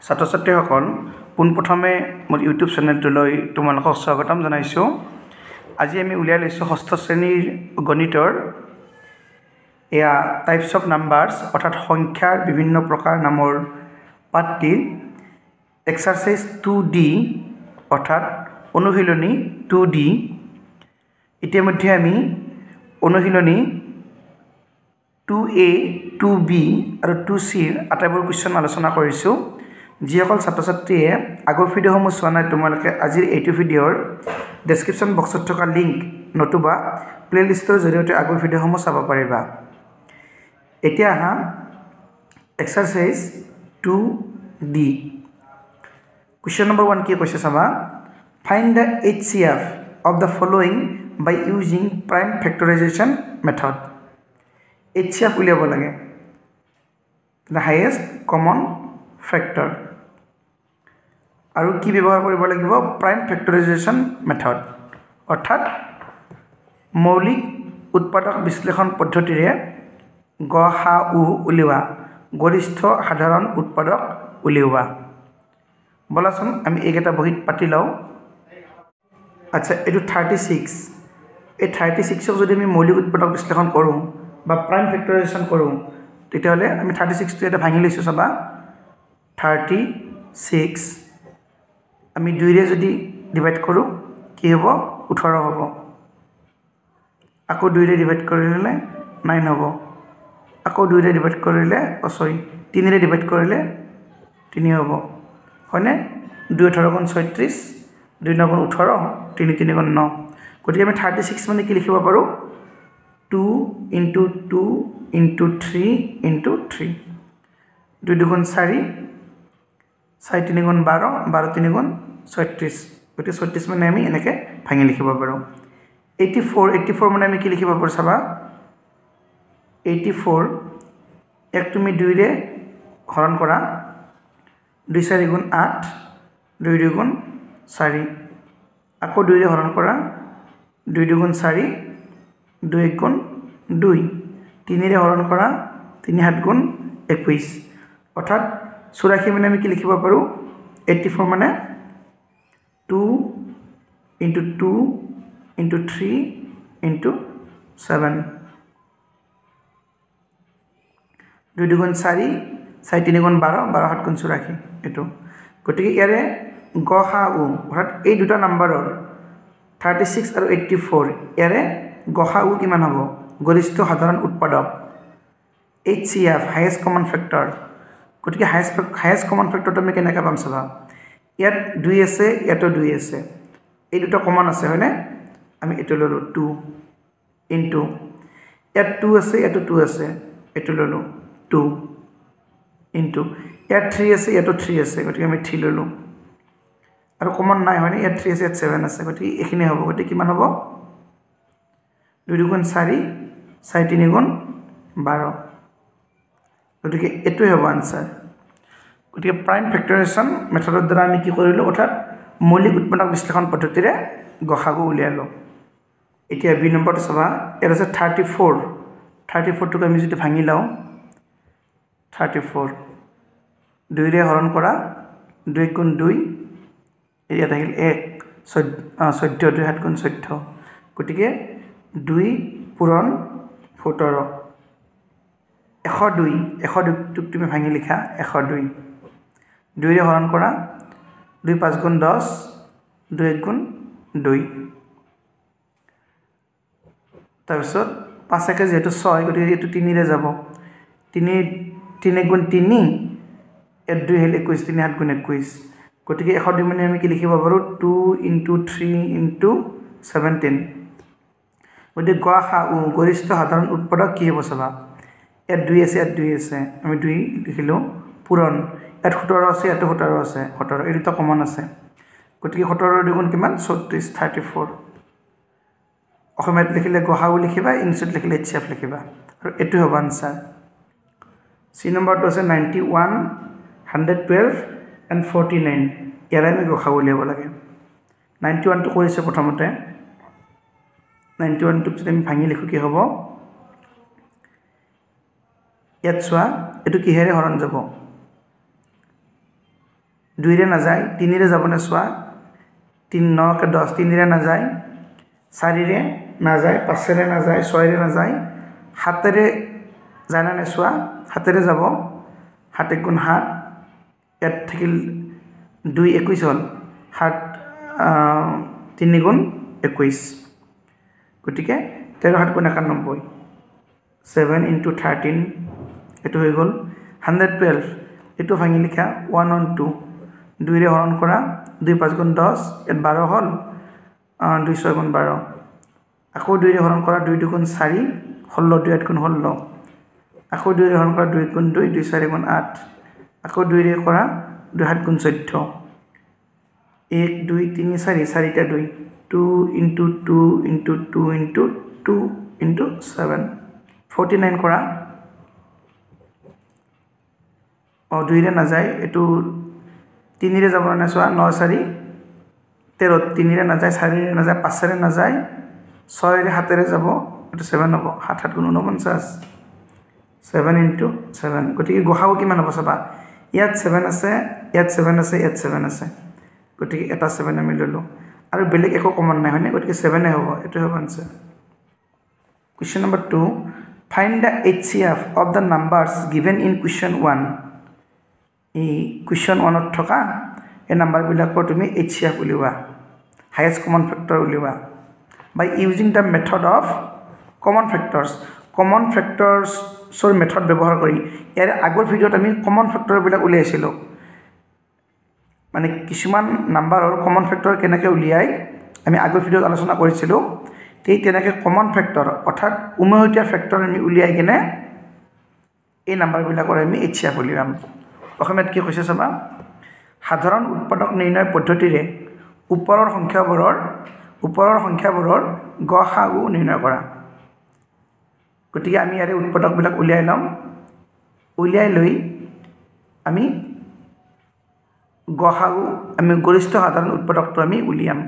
ছাত্ৰ ছাত্ৰীসকল পোনপ্ৰথমে মোৰ ইউটিউব চেনেলটোলৈ তোমালোকক স্বাগতম জনাইছোঁ। আজি আমি উলিয়াই লৈছোঁ ষষ্ঠ শ্ৰেণীৰ গণিতৰ এয়া টাইপছ অফ নাম্বাৰছ অৰ্থাৎ সংখ্যাৰ বিভিন্ন প্ৰকাৰ নামৰ পাঠটি এক্সাৰচাইজ 2D অৰ্থাৎ অনুশীলনী 2D। ইতিমধ্যে আমি অনুশীলনী 2A 2B আৰু 2Cৰ আটাইবোৰ কুৱেশ্যন আলোচনা কৰিছোঁ। যিসকল ছাত্ৰ ছাত্ৰীয়ে আগৰ ভিডিঅ'সমূহ চোৱা নাই তোমালোকে আজিৰ এইটো ভিডিঅ'ৰ ডেছক্ৰিপশ্যন বক্সত থকা লিংক নতুবা প্লে'লিষ্টৰ জৰিয়তে আগৰ ভিডিঅ'সমূহ চাব পাৰিবা। এতিয়া আহা এক্সাৰচাইজ 2D। কুৱেশ্যন নম্বৰ 1 কি কৈছে চাবা, find the HCF of the following by using prime factorization method. HCF উলিয়াব লাগে, দ্য হাইয়েষ্ট কমন ফেক্টৰ, আৰু কি ব্যৱহাৰ কৰিব লাগিব, প্ৰাইম ফেক্টৰাইজেশ্যন মেথড অৰ্থাৎ মৌলিক উৎপাদক বিশ্লেষণ পদ্ধতিৰে গ সা উ উলিওৱা, গৰিষ্ঠ সাধাৰণ উৎপাদক উলিওৱা। বলাচোন আমি এইকেইটা বহীত পাতি লওঁ। আচ্ছা, এইটো 36। এই 36ক যদি আমি মৌলিক উৎপাদক বিশ্লেষণ কৰোঁ বা প্ৰাইম ফেক্টৰাইজেশ্যন কৰোঁ তেতিয়াহ'লে আমি 36টো এটা ভাঙি লৈছোঁ চাবা। 36 আমি 2ৰে যদি ডিভাইড কৰোঁ কি হ'ব, 18 হ'ব। আকৌ 2ৰে ডিভাইড কৰিলে 9 হ'ব। আকৌ 2ৰে ডিভাইড কৰিলে 3ৰে ডিভাইড কৰিলে 3 হ'ব, হয়নে? 2 18 গুণ 36, 2 9 গুণ 18, 3 3 গুণ 9। গতিকে আমি 36 মানে কি লিখিব পাৰোঁ, 2 × 2 × 3 × 3। 2 2 গুণ 4, 4 3 গুণ 12, 12 3 গুণ 36। গতিকে 36 মানে আমি এনেকৈ ভাঙি লিখিব পাৰোঁ। 84 মানে আমি কি লিখিব পাৰোঁ চাবা। 84 এক তুমি 2ৰে হৰণ কৰা, 2 4 গুণ 8, 2 2 গুণ 4। আকৌ 2ৰে হৰণ কৰা, 2 2 গুণ 4, 2 1 গুণ 2। 3ৰে হৰণ কৰা, 3 7 গুণ 21। অৰ্থাৎ 84 মানে আমি কি লিখিব পাৰোঁ, 84 মানে 2 × 2 × 3 × 7। 2 2 গুণ 4, 4 3 গুণ 12, 12 7 গুণ 84 এইটো। গতিকে ইয়াৰে গ সা উ অৰ্থাৎ এই দুটা নাম্বাৰৰ 36 আৰু 84 ইয়াৰে গ সা উ কিমান হ'ব, গৰিষ্ঠ সাধাৰণ উৎপাদক HCF হাইয়েষ্ট কমন ফেক্টৰ। গতিকে হাইয়েষ্ট কমন ফেক্টৰটো আমি কেনেকৈ পাম চাবা। ইয়াত 2 আছে, ইয়াতো 2 আছে, এই দুটা কমন আছে হয়নে? আমি এইটো ল'লোঁ 2 × ইয়াত 2 আছে, ইয়াতো 2 আছে, এইটো ল'লোঁ 2 × ইয়াত 3 আছে, ইয়াতো 3 আছে, গতিকে আমি 3 ল'লোঁ। আৰু কমন নাই হয়নে? ইয়াত 3 আছে, ইয়াত 7 আছে, গতিকে এইখিনি হ'ব। গতিকে কিমান হ'ব, 2 2 গুণ 4, 4 3 গুণ 12। গতিকে এইটোৱে হ'ব আনচাৰ। গতিকে প্ৰাইম ফেক্টৰাইজেশ্যন মেথডৰ দ্বাৰা আমি কি কৰিলোঁ, অৰ্থাৎ মৌলিক উৎপাদক বিশ্লেষণ পদ্ধতিৰে গসাগু উলিয়ালোঁ। এতিয়া বি নম্বৰটো চাবা। ইয়াত আছে 34। 34টোক আমি যদি ভাঙি লওঁ, 34 2ৰে হৰণ কৰা, 2 গুণ 2, ইয়াত আহিল 1, 14, 2 7 গুণ 14। গতিকে 2 পূৰণ 17। 102টোক তুমি ভাঙি লিখা, 102 2ৰে হৰণ কৰা, 2 5 গুণ 10, 2 1 গুণ 2। তাৰপিছত 5 1 যিহেতু 6, গতিকে এইটো 3ৰে যাব, 3 1 গুণ 3, ইয়াত 2 আহিল 21, 3 7 গুণ 21। গতিকে 102 মানে আমি কি লিখিব পাৰোঁ, 2 × 3 × 17। গতিকে গ সা উ গৰিষ্ঠ সাধাৰণ উৎপাদক কি হ'ব চাবা। ইয়াত 2 আছে, ইয়াত 2 আছে, আমি 2 লিখিলোঁ। পূৰণ, ইয়াত 17 আছে, ইয়াতো 17 আছে, 17 এই দুটা কমন আছে। গতিকে 17 2 কিমান, 34, 34। অসমীয়াত লিখিলে গ সা উ লিখিবা, ইংলিছত লিখিলে HCF লিখিবা, আৰু এইটো হ'ব আনচাৰ। চি নম্বৰটো আছে 91, 112 and 49। ইয়াৰে আমি গ সা উ উলিয়াব লাগে। 91টো কৰিছোঁ প্ৰথমতে। 91টোক যদি আমি ভাঙি লিখোঁ কি হ'ব, ইয়াত চোৱা, এইটো কিহেৰে হৰণ যাব, 2 रे নাযায় 3 रे যাবনে সোয়া 3 9 কে 10 3 रे নাযায় 4 रे নাযায় 5 रे নাযায় 6 रे নাযায় 7 रे জানা নে সোয়া 7 रे যাব 7 গুণ 7 এত থাকিল 2 21 হল 7 3 গুণ 21 গটিকে 13 7 গুণ 91 7 into 13 এটো হৈ গল 112 এটো ভাঙি লিখা 1 on 2 2 रे হরণ করা 2 5 গুণ 10 এত 12 হল 2 6 গুণ 12 আকৌ 2 रे হরণ করা 2 2 গুণ 4 16 2 8 গুণ 16 আকৌ 2 रे হরণ করা 2 গুণ 2 2 4 গুণ 8 আকৌ 2 रे করা 2 7 গুণ 14 1 2 3 4 4 টা 2 2 into 2 into 2 into 2 into 7 49 করা और 2 रे না যায় এটো 3 रे যাব না সোয়া 9 4 13 3 रे না যায় 4 रे না যায় 5 रे না যায় 6 रे 7 रे যাব এটো 7 হবে 7 7 গুণ 49 7 into 7 গটিকে গহাও কিমান হ'ব সবা ইয়াত 7 আছে ইয়াত 7 আছে ইয়াত 7 আছে গটিকে এটা 7 আমি ললো আৰু বেলেগ একো কমন নাই হয়নে গটিকে 7 এ হ'ব এটো হ'ব answer question number 2 find the HCF of the numbers given in question 1 এই question 1 ত থকা এই নাম্বার বিলাকৰ তুমি HCF উলিওৱা highest common factor উলিওৱা by using the method of common factors সৰ মেথড ব্যৱহাৰ কৰি ইয়াৰ আগৰ ভিডিওত আমি কমন ফ্যাক্টৰ বিলাক উলিয়াইছিলো মানে কিছুমান নাম্বাৰৰ কমন ফ্যাক্টৰ কেনেকৈ উলিয়াই আমি আগৰ ভিডিওত আলোচনা কৰিছিলো তেই তেনেকৈ কমন ফ্যাক্টৰ অৰ্থাৎ উমৈহতীয়া ফ্যাক্টৰ আমি উলিয়াই কিনে এই নাম্বাৰ বিলাকৰ আমি HCF উলিয়াম অসমত কি কৈছে চাবা সাধাৰণ উৎপাদক নিৰ্ণয় পদ্ধতিৰে ওপৰৰ সংখ্যাবোৰৰ গসাগু নিৰ্ণয় কৰা গতিকে আমি ইয়াৰে উৎপাদক বিলাক উলিয়াই লম উলিয়াই লৈ আমি গসাগু আমি গৰিষ্ঠ সাধাৰণ উৎপাদকটো আমি উলিয়াম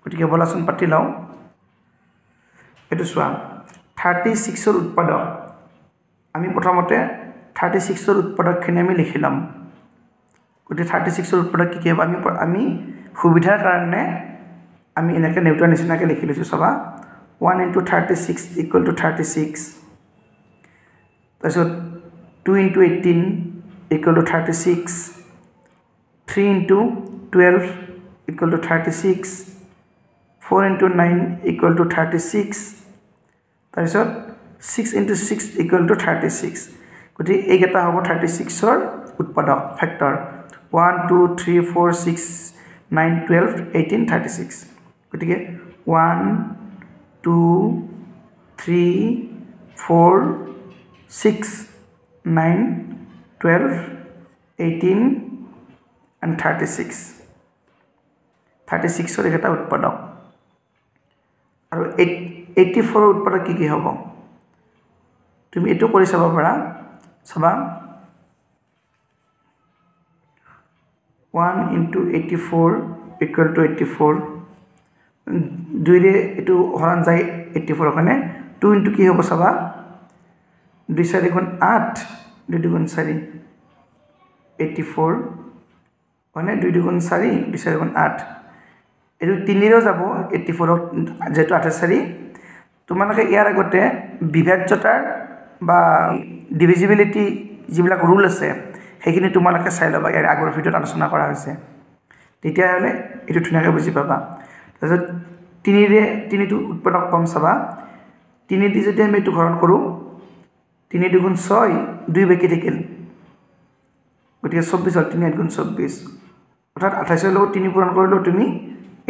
গতিকে বলাচোন পাতি লও এটো সোৱা 36 ৰ উৎপাদক আমি প্ৰথমতে 36 ৰ উৎপাদকখিনি আমি লিখিলাম গতি 36 ৰ উৎপাদক কি হ'ব আমি সুবিধাৰ কাৰণে আমি এনেকৈ নিউটন নিচিনাকৈ লিখি লৈছো সবা 1 into 36 equal to 36 তাৰপিছত 2 into 18 equal to 36 3 into 12 equal to 36 4 into 9 equal to 36 তাৰপিছত 6 into 6 equal to 36 গতি এইকেইটা হ'ব 36 ৰ উৎপাদক ফ্যাক্টৰ 1 2 3 4 6 9 12 18 36 গতিকে 1 2 3 4 6 9 12 18 and 36 36 ৰ এটা উৎপাদক আৰু 84 ৰ উৎপাদক কি হ'ব তুমি এটো কৰি চাব পাৰা সবা 1 into 84 equal to 84 2 रे এটো হৰণ যায় 84 কাৰণে 2 into কি হ'ব সবা 2 4 গুণ 8 2 গুণ 4 84 মানে 2 গুণ 4 2 4 গুণ 8 এটো 3 ৰে যাব 84 যেটো 84 তোমালোকে ইয়াৰ আগতে বিভাজ্যতাৰ বা ডিভিজিবিলিটি যিবিলাক ৰুল আছে সেইখিনি তোমালোকে চাই লবা ইয়াৰ আগৰ ভিডিওত আলোচনা কৰা হৈছে তেতিয়া হলে এটো ধুনিয়াকৈ বুজি পাবা তাৰপিছত 3 ৰে 3 টো উৎপাদক পাম চাবা 3 দি যদি আমি এটো হৰণ কৰো 3 2 গুণ 6 2 বাকি থাকিল গতিকে 24 হ'ল 3 গুণ 24 অৰ্থাৎ 28 ৰ লগত 3 পূৰণ কৰিলে তুমি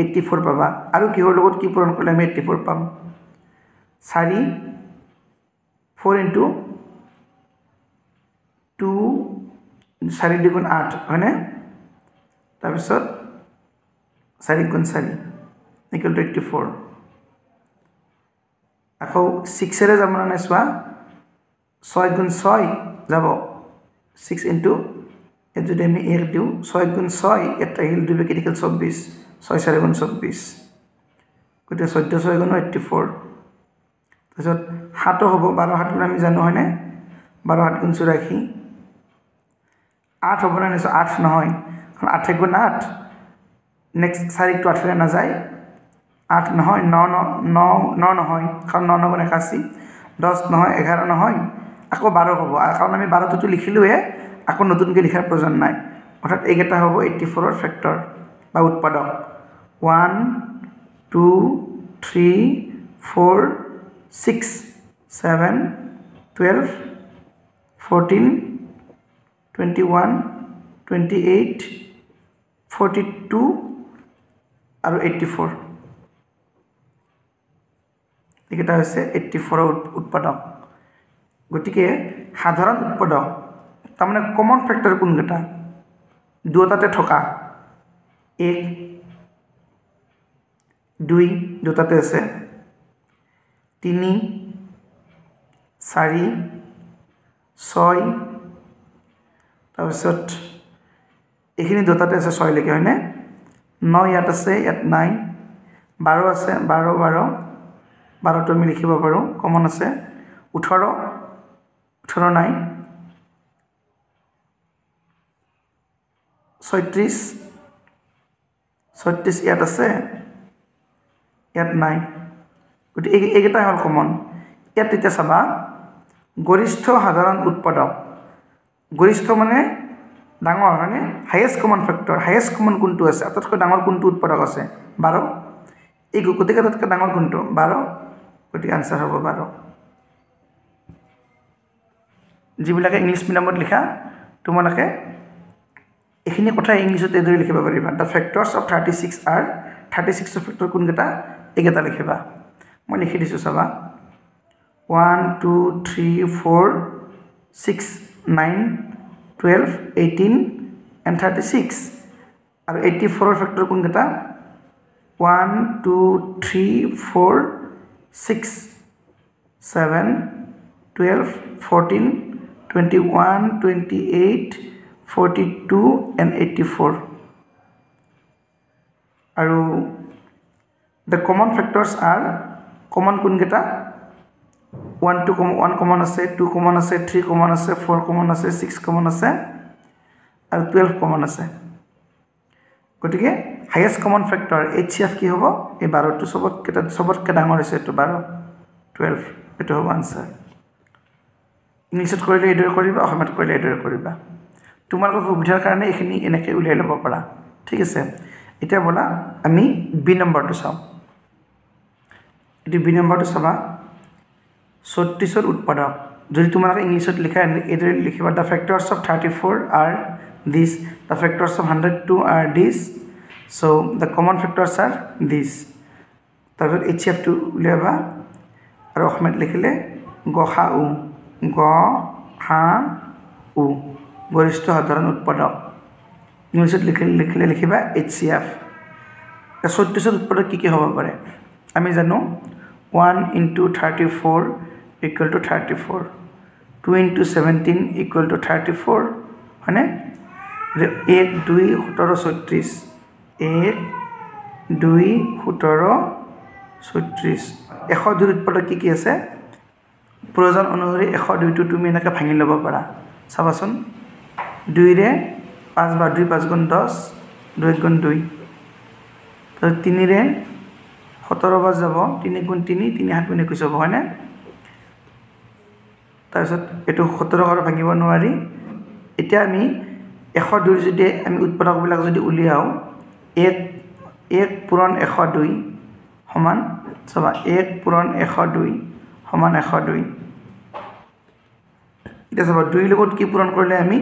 84 পাবা আৰু কিহৰ লগত কি পূৰণ কৰিলে আমি 84 পাম 4 4 into 2 4 2 গুণ 8 হয়নে তাৰপিছত 4 গুণ 4 equal to 84 আকৌ 6 ৰে যাব না সোৱা 6 গুণ 6 যাব 6 into এ যদি আমি 1 দিও 6 গুণ 6 এটা হিল 2 বাকি থাকিল 24 6 4 গুণ 24 গতে 14 6 গুণ 84 তাৰপিছত 7 হ'ব 12 7 গুণ আমি জানো হয়নে 12 7 গুণ 84 8 হ'ব না 8 নহয় কাৰণ 8 গুণ 8 নেক্সট 4 টো 8 নাযায় 8 নহয় 9 নহয় কাৰণ 9 গুণ 81 10 নহয় 11 নহয় আকৌ 12 হ'ব কাৰণ আমি 12 টো লিখিলোৱে আকৌ নতুনকৈ লিখাৰ প্ৰয়োজন নাই অৰ্থাৎ এইকেইটা হ'ব 84 ৰ ফেক্টৰ বা উৎপাদক 1 2 3 4 6 7 12 14 21 28 42 আৰু 84 এইকেইটা হৈছে 84 ৰ উৎপাদক গতিকে সাধাৰণ উৎপাদক তাৰমানে কমন ফেক্টৰ কোনকেইটা দুটাতে থকা 1 2 দুটাতে আছে 3 4 6 তাৰপিছত এইখিনি দুটাতে আছে 6 লৈকে হয়নে 9 ইয়াত আছে ইয়াত নাই 12 আছে 12 12 12 টো আমি লিখিব পাৰোঁ কমন আছে 18 নাই 36 ইয়াত আছে ইয়াত নাই গতিকে এইকেইটা হ'ল কমন ইয়াত এতিয়া চাবা গৰিষ্ঠ সাধাৰণ উৎপাদক গৰিষ্ঠ মানে ডাঙৰ হয়নে highest common factor highest common কোনটো আছে আটাইতকৈ ডাঙৰ কোনটো উৎপাদক আছে 12 এই গতিকে আটাইতকৈ ডাঙৰ কোনটো 12 গতিকে আনসাৰ হ'ব 12 যিবিলাকে ইংলিছ মিডিয়ামত লিখা তোমালোকে এইখিনি কথা ইংলিছত এদৰে লিখিব পাৰিবা দ্য ফেক্টৰছ অফ 36 আৰ 36 ৰ ফেক্টৰ কোনকেইটা এইকেইটা লিখিবা মই লিখি দিছোঁ চাবা 1 2 3 4 6 9 12 18 and 36 আৰু 84 ৰ ফেক্টৰ কোনকেইটা 1 2 3 4 6 7 12 14 21 28 42 and 84 আৰু the common factors are common কোনকেইটা 1 2 1 common আছে 2 common আছে 3 common আছে 4 common আছে 6 common আছে আৰু 12 common আছে গতিকে হাইয়েষ্ট কমন ফেক্টৰ HCF কি হ'ব এই 12 টো সবতকৈ ডাঙৰ হৈছে এটো 12 12 এটো হ'ব আনসাৰ ইংলিছত কৰিলে এদৰে কৰিবা অসমীয়াত কৰিলে এদৰে কৰিবা তোমালোকৰ সুবিধাৰ কাৰণে এইখিনি এনেকৈ উলিয়াই ল'ব পাৰা ঠিক আছে এতিয়া বলা আমি বি নম্বৰটো চাওঁ এটি বি নম্বৰটো চাবা 36 ৰ উৎপাদক যদি তোমালোকে ইংলিছত লিখা এদৰে লিখিবা the factors of 34 are this the factors of 102 are this so the common factors are this তাৰপিছত HCF টো উলিয়াবা আৰু অসমীয়াত লিখিলে গসাউ গ-হা-উ গৰিষ্ঠ সাধাৰণ উৎপাদক ইংলিছত লিখিলে লিখিবা HCF 36 ৰ উৎপাদক কি হ'ব পাৰে আমি জানো 1 into 34 equal to 34 2 into 17 equal to 34 হয়নে 1 2 17 36 1 2 17 36 102 উৎপাদক কি আছে প্ৰয়োজন অনুসৰি 102 টো তুমি এনেকৈ ভাঙি ল'ব পাৰা চাবাচোন 2 ৰে 5 বাৰ 2 5 গুণ 10 2 গুণ 2 তো 3 ৰে 17 বাৰ যাব 3 গুণ 3 3 7 গুণ 21 হ'ব হয়নে তাৰপিছত এটো 17 ঘৰ ভাঙিব নোৱাৰি এতিয়া আমি 102 যদি আমি উৎপাদকবিলাক যদি উলিয়াও 1 পূৰণ 102 সমান চাবা 1 পূৰণ 102 সমান 102 এটা চাবা 2 লগত কি পূৰণ কৰিলে আমি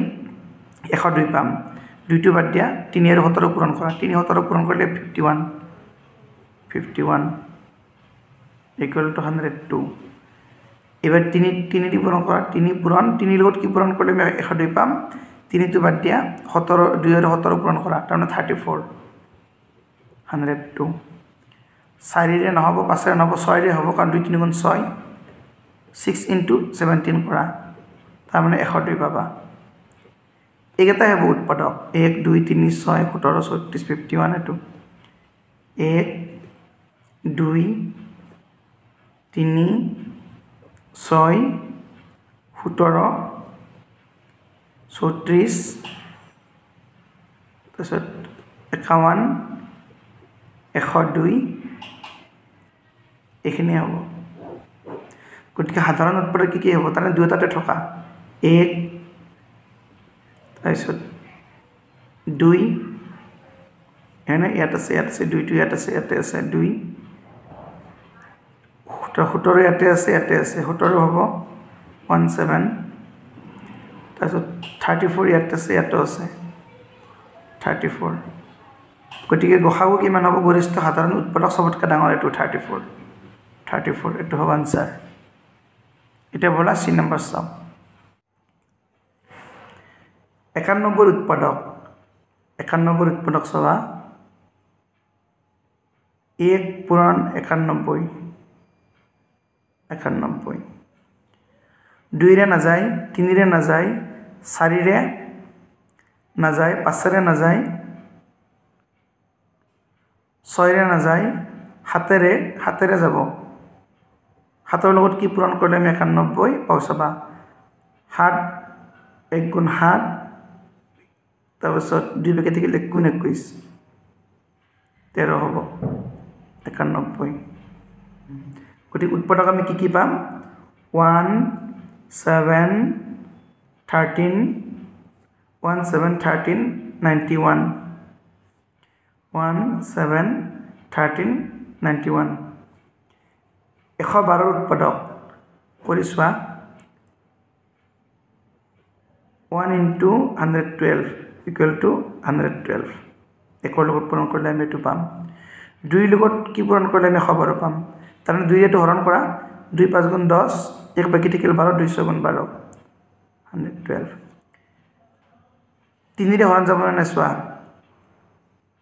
102 পাম 2 টো বাদ দিয়া 3 আৰু 17 পূৰণ কৰা 3 17 পূৰণ কৰিলে 51 equal to 102 এবাৰ 3 দি পূৰণ কৰা 3 পূৰণ 3 লগত কি পূৰণ কৰিলে আমি 102 পাম 3 টো বাদ দিয়া 17 2 আৰু 17 পূৰণ কৰা তাৰমানে 34 102 4 ৰে নহব 5 ৰে নহব 6 ৰে হ'ব কাৰণ 2 3 গুণ 6 6 into 17 কৰা তাৰমানে 102 পাবা এইকেইটা হ'ব উৎপাদক 1 2 3 6 17 36 51 এটো 1 2 3 6 17 34 তাৰপিছত 51 102 এইখিনি হ'ব গতিকে সাধাৰণ উৎপাদক কি হ'ব তাৰমানে দুটাতে থকা 1 তাৰপিছত 2 এনে ইয়াত আছে 2টো ইয়াত আছে 2 17 ইয়াতে আছে 17 হ'ব 17 তাৰপিছত 34 ইয়াত আছে ইয়াতো আছে 34 গতিকে গসাগু কিমান হ'ব গৰিষ্ঠ সাধাৰণ উৎপাদক সবতকৈ ডাঙৰ এইটো 34 এইটো হ'ব আনসাৰ এটা বলা সি নম্বৰ চাও 91 উৎপাদক চাবা 1 পূৰণ 91 2 ৰে নাযায় 3 ৰে নাযায় 4 ৰে নাযায় 5 ৰে নাযায় 6 ৰে নাযায় 7 ৰে যাব 7 লগত কি পূৰণ কৰিলে আমি 91 পাও চাবা 7 1 গুণ 7 তাৰপিছত 2 বেকে থাকিলে 1 গুণ 21 13 হ'ব 91 গতিকে উৎপাদক আমি কি পাম 1 7 13 91 1 7 13 91 112 উৎপাদক কৰি চোৱা 1 into 112 equal to 112 একৰ লগত পূৰণ কৰিলে আমি এইটো পাম 2 লগত কি পূৰণ কৰিলে আমি 112 পাম তাৰমানে 2 ৰেটো হৰণ কৰা 2 5 গুণ 10 1 বাকি থাকিল 12 200 গুণ 12 112 3 ৰে হৰণ যাব না চোৱা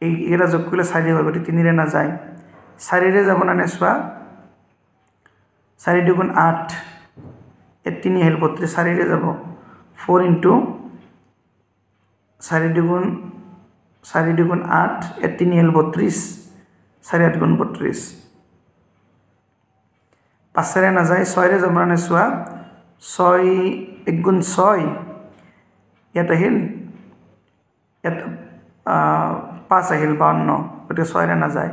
এটা যোগ কৰিলে 4 হয় গতি 3 ৰে নাযায় 4 ৰে যাব না চোৱা 4 দুগুণ 8 3 হেল 32 4 ৰে যাব 4 into 4 দুগুণ 8 3 হেল 32 4 8 গুণ 32 5 ৰে নাযায় 6 ৰে যাব না চোৱা 6 1 গুণ 6 ইয়াত আহিল ইয়াত 5 আহিল 52 গতিকে 6 ৰে নাযায়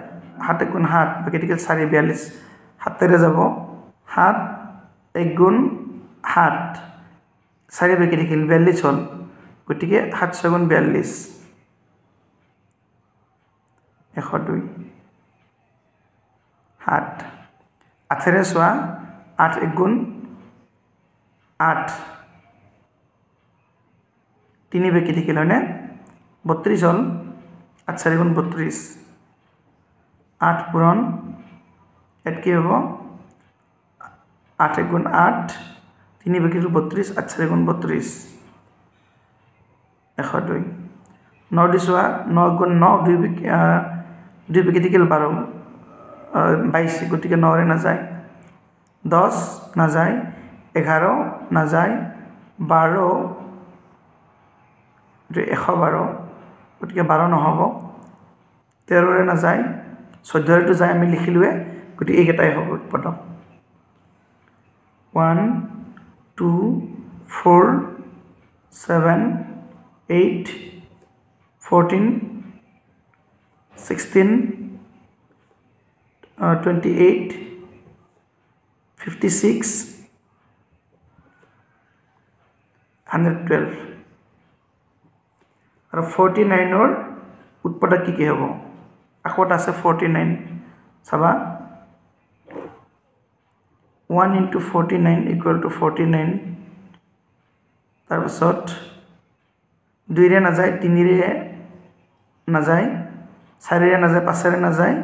7 গুণ 7 বাকি থাকিল 4 42 7 ৰে যাব 7 1 গুণ 7 4 বাকি থাকিল 42 হল গতিকে 7 গুণ 42 102 7 8 ৰে চোৱা 8 1 গুণ 8 3 বাকি থাকিল হয়নে 32 হল 8 4 গুণ 32 8 পূৰণ ইয়াত কি হ'ব 8 1 গুণ 8 3 বাকি 32 8 4 গুণ 32 102 9 দি চোৱা 9 গুণ 9 2 বাকি থাকিল 12 22 গতিকে 9 ৰে নাযায় 10 নাযায় 11 নাযায় 12 112 গতিকে 12 নহব 13 ৰে নাযায় 14 ৰেটো যায় আমি লিখিলুৱে গতিকে এইকেইটাই হ'ব উৎপাদক 1 2 4 7 8 14 16 28 56 112 আৰু 49 ৰ উৎপাদক কি হ'ব আকত আছে 49 চাবা 1 into 49 equal to 49 তাৰপিছত 2 ৰে নাযায় 3 ৰে নাযায় 4 ৰে নাযায় 5 ৰে নাযায়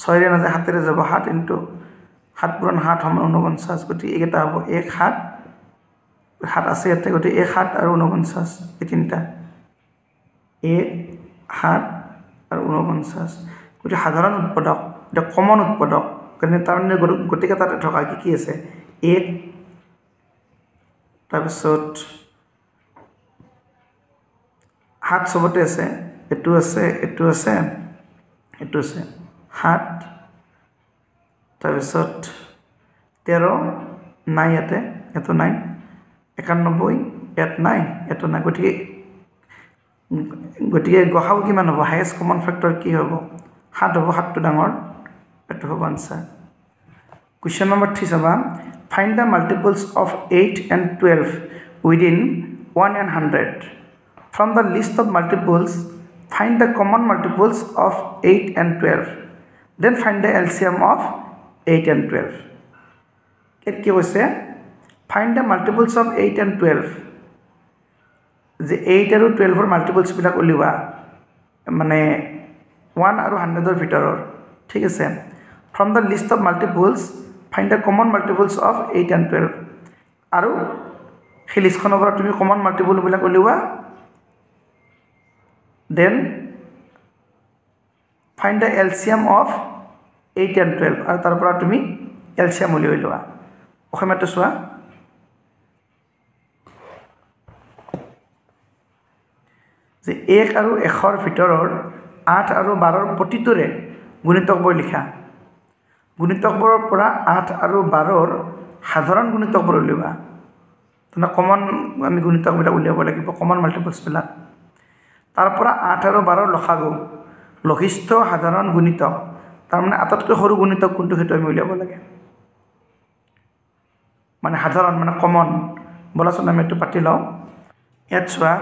6 ৰে নাযায় 7 ৰে যাব 7 into 7 পূৰণ 7 সমান 49 গতিকে এইকেইটা হ'ব 1 7 7 আছে ইয়াতে গতিকে 1 7 আৰু 49 এই তিনিটা 1 7 আৰু 49 গতিকে সাধাৰণ উৎপাদক এটা কমন উৎপাদক কাৰণে তাৰমানে গতিকে তাতে থকা কি আছে 1 তাৰপিছত 7 সবতে আছে এটো আছে 7 তাৰপিছত 13 নাই ইয়াতে এটো নাই 91 ইয়াত নাই এটো নাই গতিকে গতিকে গসাউ কিমান হ'ব হাইয়েষ্ট কমন ফেক্টৰ কি হ'ব 7 হ'ব 7টো ডাঙৰ এটো হ'ব answer Question number 3 saba find the multiples of 8 and 12 within 1 and 100 from the list of multiples find the common multiples of 8 and 12 then find the LCM of 8 and 12 কি হৈছে find the multiples of 8 and 12 যে 8 আৰু 12 ৰ multiples বিলাক উলিওৱা মানে 1 আৰু 100 ৰ ভিতৰৰ ঠিক আছে from the list of multiples find the common multiples of 8 and 12 আৰু সেই লিষ্টখনৰ পৰা তুমি common multiple বিলাক উলিওৱা then find the LCM of 8 and 12 আৰু তাৰ পৰা তুমি LCM উলিয়াই লোৱা অসমীয়াটো চোৱা যে 1 আৰু 1 ৰ ভিতৰৰ 8 আৰু 12 ৰ প্ৰতিটোৰে গুণিতকবোৰ লিখা গুণিতকবোৰৰ পৰা 8 আৰু 12 ৰ সাধাৰণ গুণিতকবোৰ উলিওৱা তনা কমন আমি গুণিতকবিলাক উলিয়াব লাগিব কমন মাল্টিপলস বিলাক তাৰ পৰা 8 আৰু 12 ৰ লসাগু লঘিষ্ঠ সাধাৰণ গুণিতক তাৰ মানে আটাইতকৈ সৰু গুণিতক কোনটো হেতু আমি উলিয়াব লাগে মানে সাধাৰণ মানে কমন বলাচোন আমি এটো পাতি লও ইয়াত চোৱা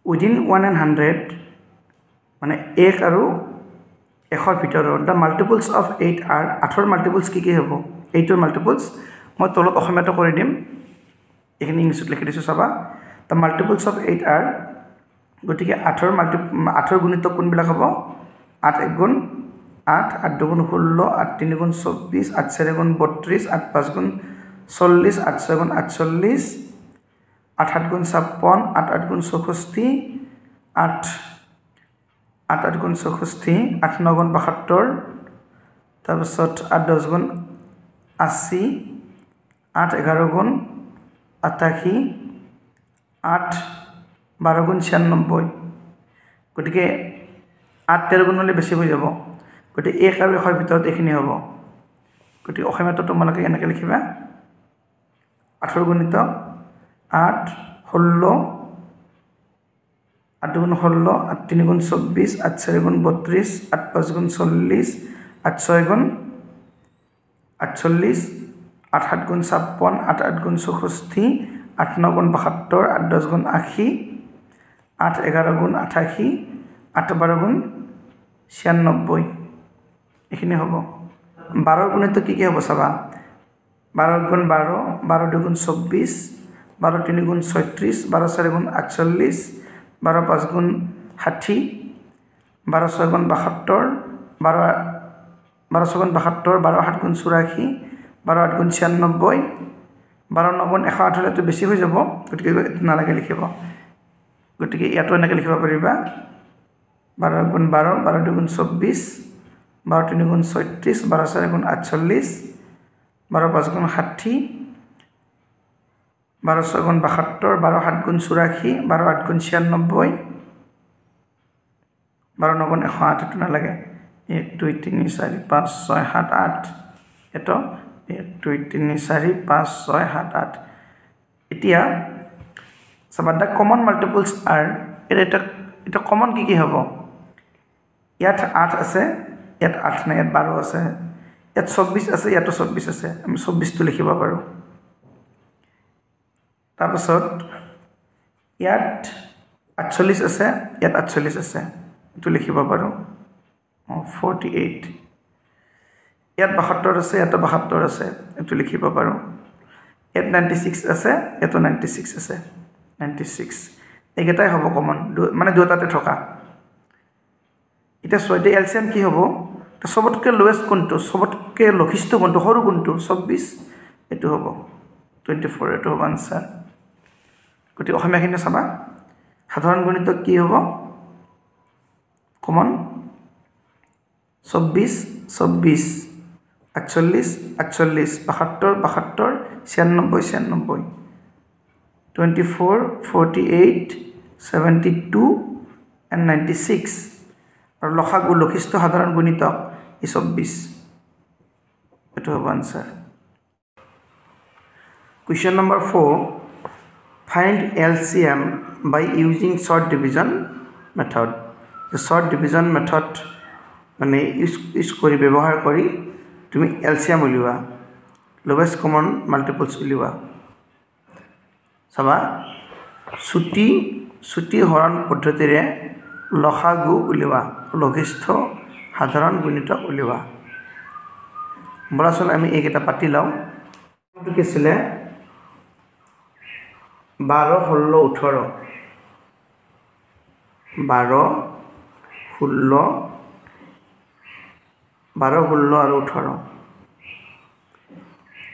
within 1 and 100 মানে 1 আৰু 1 ৰ ভিতৰৰ the multiples of 8 are 8 ৰ মাল্টিপলস কি হ'ব 8 ৰ মাল্টিপলস মই তলত অসমীয়াটো কৰি দিম এখিনি ইংলিছত লিখি দিছো চাবা the multiples of 8 are গতিকে 8 ৰ গুণিতক কোনবিলাক হ'ব 8 1 গুণ 8 8 2 গুণ 16 8 3 গুণ 24 8 4 গুণ 32 8 5 গুণ 40 8 6 গুণ 48 8 7 গুণ 56 8 8 গুণ 64 8 8 গুণ 64 8 9 গুণ 72 তাৰপিছত 8 10 গুণ 80 8 11 গুণ 88 8 12 গুণ 96 গতিকে 8 13 গুণ হলে বেছি হৈ যাব গতিকে 1 আৰু 1 ৰ ভিতৰত এখিনি হ'ব গতিকে অসমীয়াটো তোমালোকে এনেকৈ লিখিবা 8 ৰ গুণিতক 8 16 8 গুণ 16 8 3 গুণ 24 8 4 গুণ 32 8 5 গুণ 40 8 6 গুণ 48 8 7 গুণ 56 8 8 গুণ 64 8 9 গুণ 72 8 10 গুণ 80 8 11 গুণ 88 8 12 গুণ 96 এখিনি হ'ব 12 গুণিত কি হ'ব চাবা 12 গুণ 12 12 2 গুণ 24 12 3 গুণ 36 12 4 গুণ 48 12 5 গুণ 60 12 6 গুণ 72 12 6 গুণ 72 12 7 গুণ 84 12 8 গুণ 96 12 9 গুণ 108 হলে তো বেছি হৈ যাব গতিকে নালাগে লিখিব গতিকে ইয়াতো এনেকৈ লিখিব পাৰিবা 12 গুণ 12 12 2 গুণ 24 12 3 গুণ 36 12 4 গুণ 48 12 5 গুণ 60 12 6 গুণ 72 12 7 গুণ 84 12 8 গুণ 96 12 9 গুণ 108 এটো নালাগে 1 2 3 4 5 6 7 8 এটো 1 2 3 4 5 6 7 8 এতিয়া সব দা কমন মাল্টিপলস আর এটা কমন কি হ'ব ইয়াত 8 আছে ইয়াত 8 নাই ইয়াত 12 আছে ইয়াত 24 আছে ইয়াত 24 আছে আমি 24 টো লিখিব পাৰো তাৰপিছত ইয়াত 48 আছে ইয়াত 48 আছে এটো লিখিব পাৰো 48 ইয়াত 72 আছে ইয়াত 72 আছে এটো লিখিব পাৰো ইয়াত 96 আছে ইয়াত 96 আছে 96 একেটাই হ'ব কমন মানে দুটাতে থকা এটা সৈতে এলসিএম কি হ'ব তো সবতকে লোয়েস্ট কোনটো সবতকে লঘিষ্ঠ কোনটো সৰু কোনটো 24 এটো হ'ব 24 এটো হ'ব আনসাৰ গতি অসমীয়াখিনি চাবা সাধাৰণ গণিত কি হ'ব কমন 24 24 48 48 72 72 96 96 24 48 72 and 96 और লসাগু লঘিষ্ঠ সাধারণ গুণিতক 24 এটো হ'ব answer Question number 4 find LCM by using short division method. The short division method মানে ইউজ কৰি ব্যৱহাৰ কৰি তুমি LCM উলিওৱা, lowest common multiples উলিওৱা। চাবা ছুটি হৰণ পদ্ধতিৰে লসাগু উলিওৱা, লঘিষ্ঠ সাধাৰণ গুণিতক উলিওৱা। বলাচোন আমি এইকেইটা পাতি লওঁ। কি আছিলে 12, 16, 18, 12, 16 আৰু 18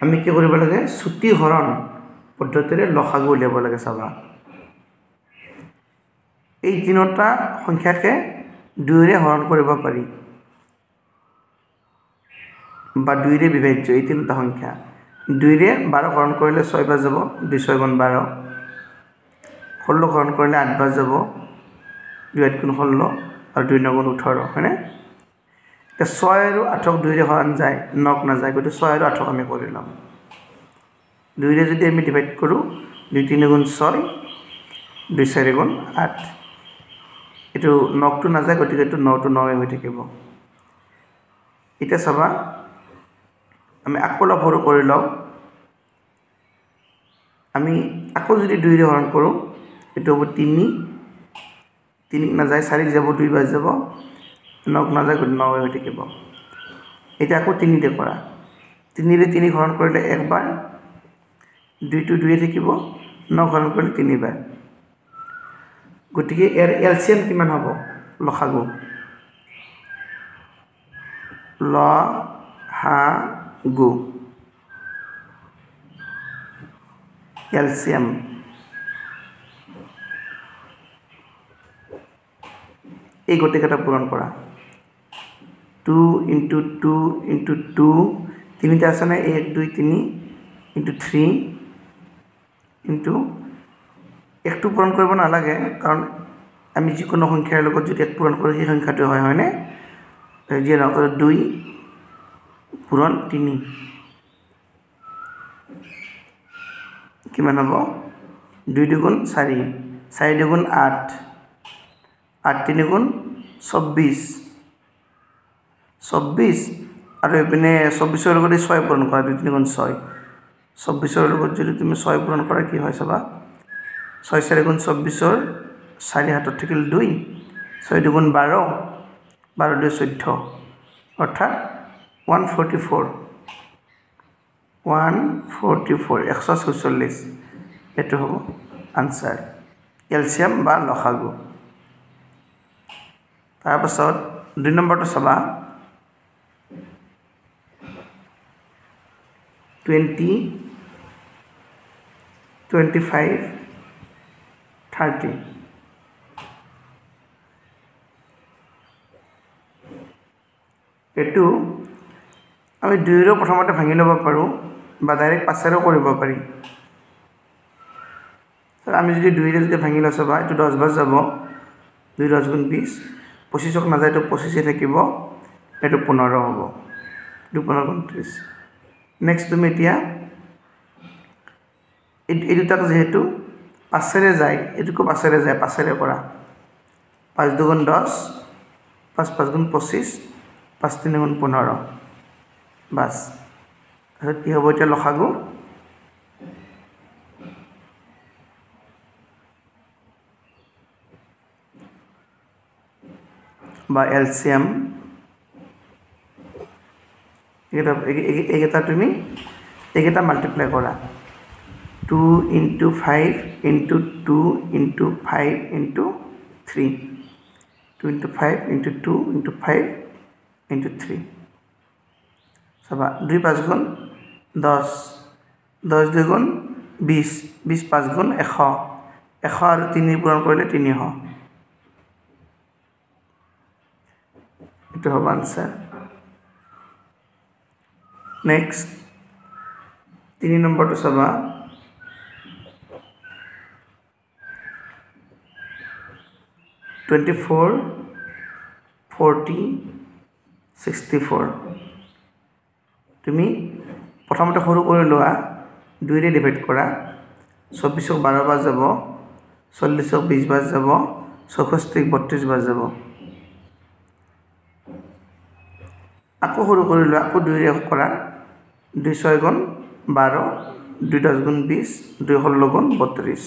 আমি কি কৰিব লাগে ছুটি হৰণ পদ্ধতিৰে লসাগু উলিয়াব লাগে। চাবা এই তিনিটা সংখ্যাকে 2ৰে হৰণ কৰিব পাৰি বা 2ৰে বিভাজ্য। এই তিনিটা সংখ্যা 2ৰে 12 হৰণ কৰিলে 6 বাৰ যাব, 2 6 গুণ 12, 16 হৰণ কৰিলে 8 বাৰ যাব, 2 8 গুণ 16 আৰু 2 9 গুণ 18, হয়নে? এতিয়া 6 আৰু 8ক 2ৰে হৰণ যায়, 9ক নাযায়, গতিকে 6 আৰু 8ক আমি কৰি ল'ম। 2ৰে যদি আমি ডিভাইড কৰোঁ 2 3 গুণ 6, 2 4 গুণ 8, এইটো 9টো নাযায়, গতিকে এইটো 9টো 9 হৈ থাকিব। এতিয়া চাবা আমি আকৌ অলপ সৰু কৰি লওঁ। আমি আকৌ যদি 2ৰে হৰণ কৰোঁ এইটো হ'ব 3, 3ক নাযায়, 4ক যাব, 2 বাৰ যাব, 9ক নাযায়, গতিকে 9 হৈ থাকিব। এতিয়া আকৌ 3ৰে কৰা, 3ৰে 3ক হৰণ কৰিলে 1 বাৰ, 2টো 2য়ে থাকিব, 9 হৰণ কৰিলে 3 বাৰ। গতিকে ইয়াৰ LCM কিমান হ'ব? লসাগু LCM এই গোটেইকেইটা পূৰণ কৰা। 2 × 2 × 2 তিনিটা আছে নে? 1 2 3 × 3 ইনটু 1টো পূৰণ কৰিব নালাগে, কাৰণ আমি যিকোনো সংখ্যাৰ লগত যদি 1 পূৰণ কৰোঁ সেই সংখ্যাটো হয়, হয়নে? যিয়ে নহওক 2 পূৰণ 3 কিমান হ'ব? 2 2 4, 4 2 8, 8 3 24, 24 আৰু এইপিনে 24ৰ লগত 6 পূৰণ কৰা, 2 3 6, 24ৰ লগত যদি তুমি 6 পূৰণ কৰা কি হয় চাবা, 6 4 24ৰ 4 হাতত থাকিল 2, 6 2 12, 12 2 14, অৰ্থাৎ 144, 144 এইটো হ'ব আনসাৰ, LCM বা লসাগু। তাৰপাছত 2 নম্বৰটো চাবা 20, 25, 30 এইটো আমি 2ৰে প্ৰথমতে ভাঙি ল'ব পাৰোঁ বা ডাইৰেক্ট 5ৰে কৰিব পাৰি। আমি যদি 2ৰে যদি ভাঙি লওঁ চাবা এইটো 10 বাৰ যাব, 2 10 গুণ 20, 25ক নাযায়, এইটো 25 থাকিব, এইটো 15 হ'ব, 2 15 গুণ 30। নেক্সট তুমি এতিয়া এই দুটাক যেহেতু 5ৰে যায়, এইটোকো 5ৰে যায়, 5ৰে কৰা, 5 2 গুণ 10, 5 5 গুণ 25, 5 3 গুণ 15, বাছ। তাৰপিছত কি হ'ব এতিয়া লসাগু? বা LCM এইকেইটা তুমি এইকেইটা মাল্টিপ্লাই কৰা, 2 × 5 × 2 × 5 × 3, 2 × 5 × 2 × 5 × 3 চাবা, 2 5 গুণ 10, 10 2 গুণ 20, 20 5 গুণ 100, 100 আৰু 3 পূৰণ কৰিলে 300, এইটো হ'ব আনসাৰ। নেক্সট 3 নম্বৰটো চাবা 24, 40, 64 তুমি প্ৰথমতে সৰু কৰি লোৱা, 2ৰে ডিভাইড কৰা, 24ক 12 বাৰ যাব 40ক 20 বাৰ যাব 64ক 32 বাৰ যাব আকৌ সৰু কৰি লোৱা আকৌ 2 ৰে কৰা 2 6 গুণ 12 2 10 গুণ 20 2 16 গুণ 32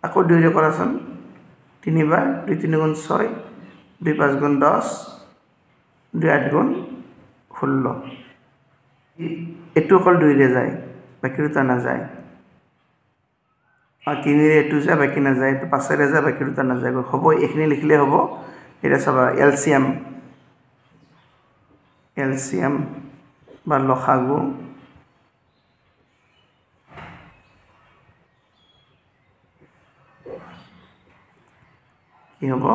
আকৌ 2 ৰে কৰাচোন 3 বাৰ 2 3 গুণ 6 2 5 গুণ 10 2 8 গুণ 16 এটো অকল 2 ৰে যায় বাকি দুটা না যায় আর 3 রে এটো যায় বাকি না যায় তো 5 রে যায় বাকি দুটা না যায় হ'ব এখিনি লিখলে হ'ব এটা সবা এলসিএম বা লসাগু কি হ'ব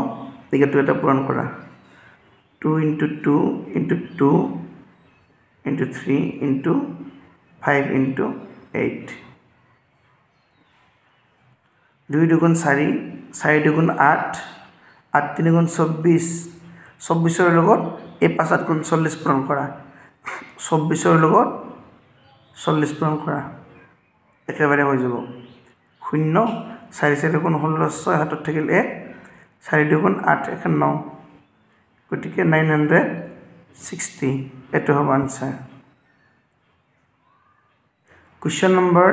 এটো এটা পূরণ করা 2 into 2 into 2 into 3 into 5 into 8 2 দুগুণ 4 4 দুগুণ 8 8 3 গুণ 24 24 এর লগত এই 5 8 গুণ 40 পূরণ করা 24 এর লগত 40 পূরণ করা একেবারে হয়ে যাব 0 4 4 গুণ 16 6 হাতত থাকিল 1 4 দুগুণ 8 1 9 গটিকে 960 এটো হবে answer Question number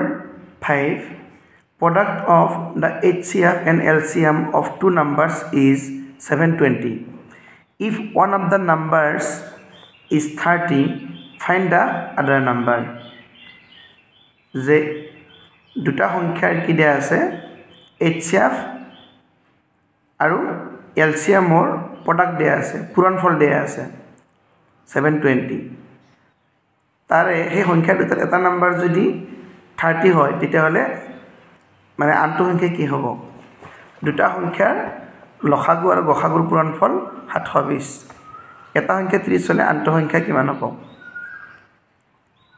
5 Product of the HCF and LCM of two numbers is 720 If one of the numbers is 30 find the other number যে দুটা সংখ্যাৰ কি দিয়া আছে HCF আৰু LCM or product দিয়া আছে পূৰণফল দিয়া আছে 720 তাৰে এই সংখ্যা দুটাৰ এটা নাম্বাৰ যদি 30 হয় তেতিয়া হলে মানে আনটো সংখ্যা কি হ'ব দুটা সংখ্যাৰ লসাগু আৰু গসাগুৰ পূৰণফল 720 এটা সংখ্যা 30 হলে আনটো সংখ্যা কিমান হ'ব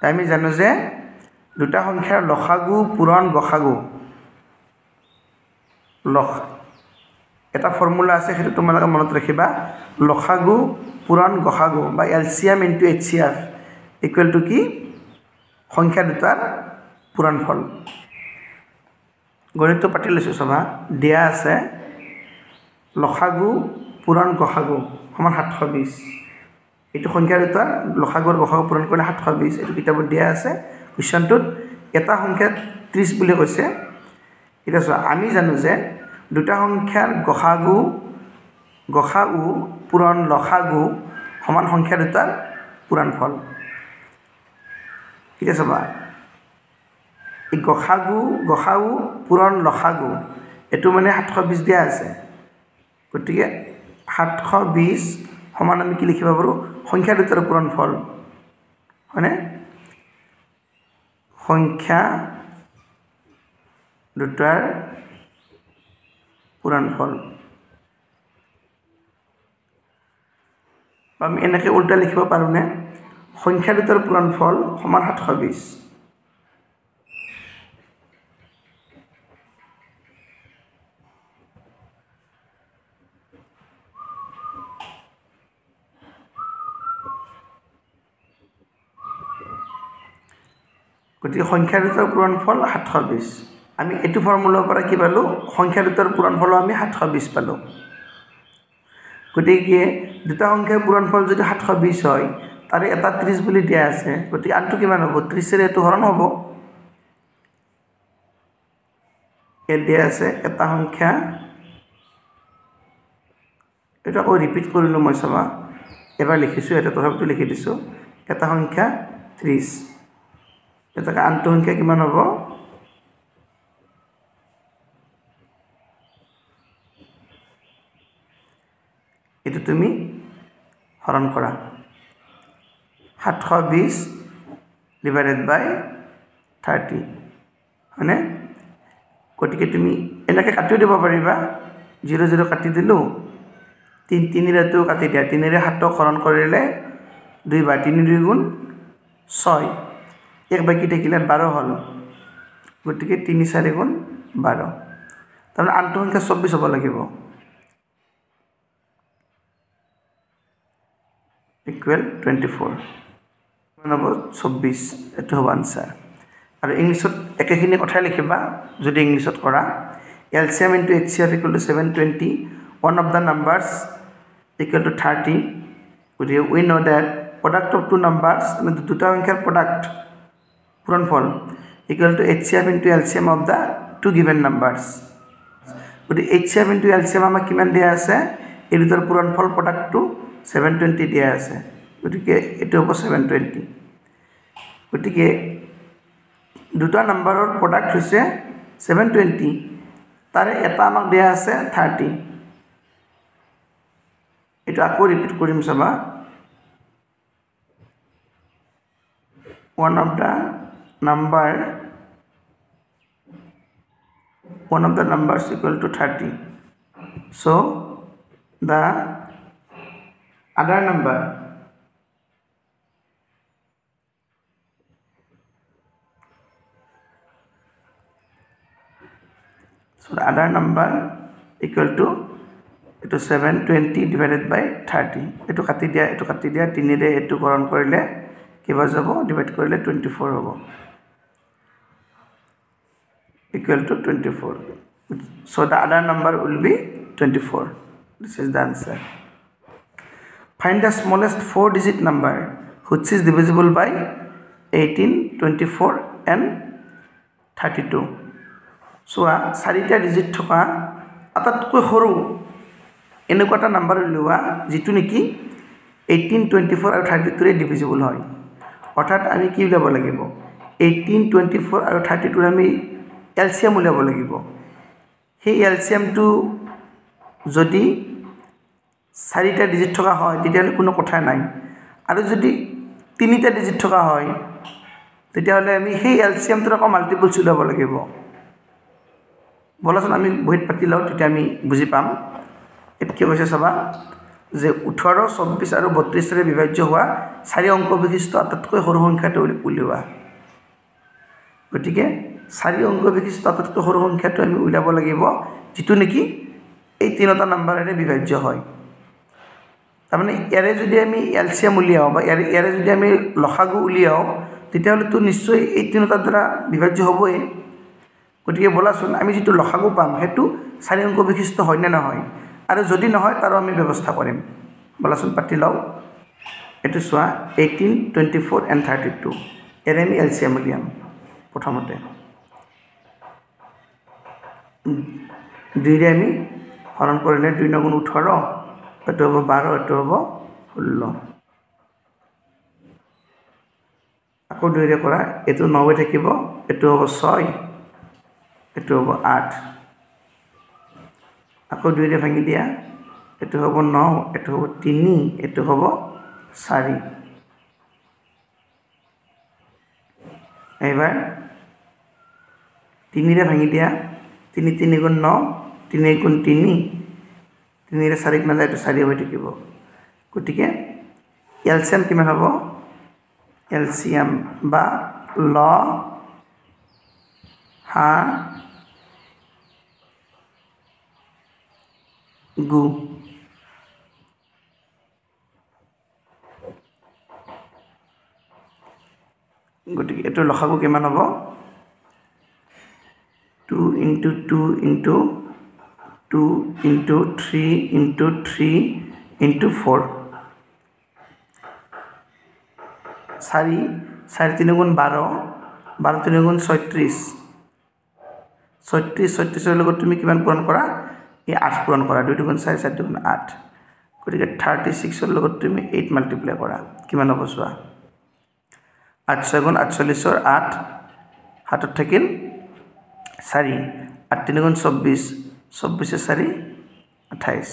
তাই আমি জানো যে দুটা সংখ্যাৰ লসাগু পূৰণ গসাগু এটা ফৰ্মুলা আছে সেইটো তোমালোকে মনত ৰাখিবা লসাগু পূৰণ গসাগু বা LCM into HCF equal to কি সংখ্যা দুটাৰ পূৰণফল গণিত পাতি লৈছো সবা দিয়া আছে লসাগু পূৰণ গসাগু সমান 720 এটো সংখ্যা দুটাৰ লসাগু আৰু গসাগু পূৰণ কৰিলে 720 এটো কিতাপত দিয়া আছে কোৱেশ্চনটোত এটা সংখ্যা 30 বুলি কৈছে এটা আমি জানো যে দুটা সংখ্যাৰ গসাগু পূৰণ লসাগু সমান সংখ্যা দুটাৰ পূৰণফল ঠিক আছে বা এই গসাগু পূৰণ লসাগু এটো মানে 720 দিয়া আছে গতিকে 720 সমান আমি কি লিখিব পাৰো সংখ্যা দুটাৰ পূৰণফল হয়নে সংখ্যা দুটাৰ পূৰণফল আমি এনেকৈ উল্টা লিখিব পাৰো নে সংখ্যা দুটাৰ পূৰণফল সমান 720 গতিকে সংখ্যা দুটাৰ পূৰণফল 720 আমি এটো ফৰ্মুলাৰ পৰা কি পালো সংখ্যা দুটাৰ পূৰণফল আমি 720 পালো গতিকে দুটা সংখ্যাৰ পূৰণফল যদি 720 হয় তাৰে এটা 30 বুলি দিয়া আছে গতিকে আনটো কিমান হ'ব 30 ৰে এটো হৰণ হ'ব এ দিয়া আছে এটা সংখ্যা এটা আকৌ ৰিপিট কৰিলো মই সবা এবাৰ লিখিছো এটা তথাপিও লিখি দিছো এটা সংখ্যা 30 এটা আনটো সংখ্যা কিমান হ'ব এটো তুমি হৰণ কৰা 720 divided by 30 হয়নে গতিকে তুমি এনেকৈ কাটিও দিব পাৰিবা 0 0 কাটি দিলো 3 ৰে তো কাটি দিয়া 3 ৰে 7 হৰণ কৰিলে 2 বাৰ 3 2 গুণ 6 এক বাকি থাকিলে 12 হল গতিকে 3 4 গুণ 12 তাৰ আনটো সংখ্যা 24 হ'ব লাগিব equal 24 মানে 24 এটো হ'ব आंसर আৰু ইংলিছত একেখিনি কথাই লিখিবা যদি ইংলিছত কৰা LCM into HCF equal to 720 one of the numbers equal to 30 we know that product of two numbers দুটা সংখ্যাৰ product পূৰণফল equal to HCF into LCM of the two given numbers গতিকে HCF into LCM আমাক কিমান দিয়া আছে এই দুটাৰ পূৰণফল প্ৰডাক্টটো 720 দিয়া আছে গতিকে এটো হ'ব 720 গতিকে দুটা নম্বৰৰ প্ৰডাক্ট হৈছে 720 তাৰে এটা আমাক দিয়া আছে 30 এটো আকৌ ৰিপিট কৰিম চাবা one of the numbers equal to 30 so the other number equal to 720 divided by 30 এটো কাটি দিয়া 3 ৰে এটো কৰণ কৰিলে কিবা যাব ডিভাইড কৰিলে 24 হ'ব equal to 24 so the other number will be 24 this is the answer find the smallest four digit number which is divisible by 18 24 and 32 so চাৰিটা ডিজিট থকা আটাইতকৈ সৰু এনেকুৱা এটা নাম্বাৰ উলিওৱা যেটো নেকি 18 24 আৰু 32 ৰে ডিভিজিবল হয় অৰ্থাৎ আমি কি উলিয়াব লাগিব 18 24 আৰু 32 ৰ আমি এলসিএম উলিয়াব লাগিব সেই এলসিএম টো যদি চাৰিটা ডিজিট থকা হয় তেতিয়াহলে কোনো কথা নাই আৰু যদি তিনিটা ডিজিট থকা হয় তেতিয়াহলে আমি সেই এলসিএম টোৰ আকৌ মাল্টিপলছ উলিয়াব লাগিব বলাচোন আমি বহিত পাতি লও তেতিয়া আমি বুজি পাম এত কি হৈছে চাবা যে 18 24 আৰু 32 ৰে বিভাজ্য হোৱা চাৰি অংক বিশিষ্ট আটাইতকৈ সৰু সংখ্যাটো উলিওৱা গতিকে চাৰি অংক বিশিষ্ট আটাইতকৈ সৰু সংখ্যাটো আমি উলিয়াব লাগিব যেটো নেকি এই তিনটা নম্বৰেৰে বিভাজ্য হয় তাৰমানে ইয়াৰে যদি আমি এলসিএম উলিয়াও বা ইয়াৰে যদি আমি লসাগু উলিয়াও তেতিয়াহলে তো নিশ্চয় এই তিনটাৰ দ্বাৰা বিভাজ্য হ'বই গতিকে বলাচোন আমি যেটো লসাগু পাম হেতু চাৰি অংক বিশিষ্ট হয় না নহয় আৰু যদি নহয় তাৰো আমি ব্যৱস্থা কৰিম বলাচোন পাতি লও এটো সোৱা 18 24 and 32 এৰে আমি এলসিএম উলিয়াম প্ৰথমতে দুইৰে আমি হৰণ কৰিলে 2 * 18 এটো হ'ব 12 এটো হ'ব 16 আকৌ দুইৰে কৰা এটো 9 থাকিব এটো হ'ব 6 এটো হ'ব 8 আকৌ দুইৰে ভাঙি দিয়া এটো হ'ব 9 এটো হ'ব 3 এটো হ'ব 4 এবাৰ 3 ৰে ভাঙি দিয়া 3 3 * 9 3 * 3 3 ৰে 4 না যায় তো 4 হৈ থাকিব গতিকে এলসিএম কিমান হ'ব এলসিএম বা ল হা গু গতিকে এটো লসাগু কিমান হ'ব 2 * 2 * 2 * 3 * 3 * 4 4 4 3 * 12 12 3 * 36 36 ৰ লগত তুমি কিমান পূৰণ কৰা এই 8 পূৰণ কৰা 2 * 4 4 * 8 গতিকে 36 ৰ লগত তুমি 8 মাল্টিপ্লাই কৰা কিমান হ'ব চোৱা 8 6 * 48 ৰ 8 হাতত থাকিল 4 8 3 * 24 24 4 28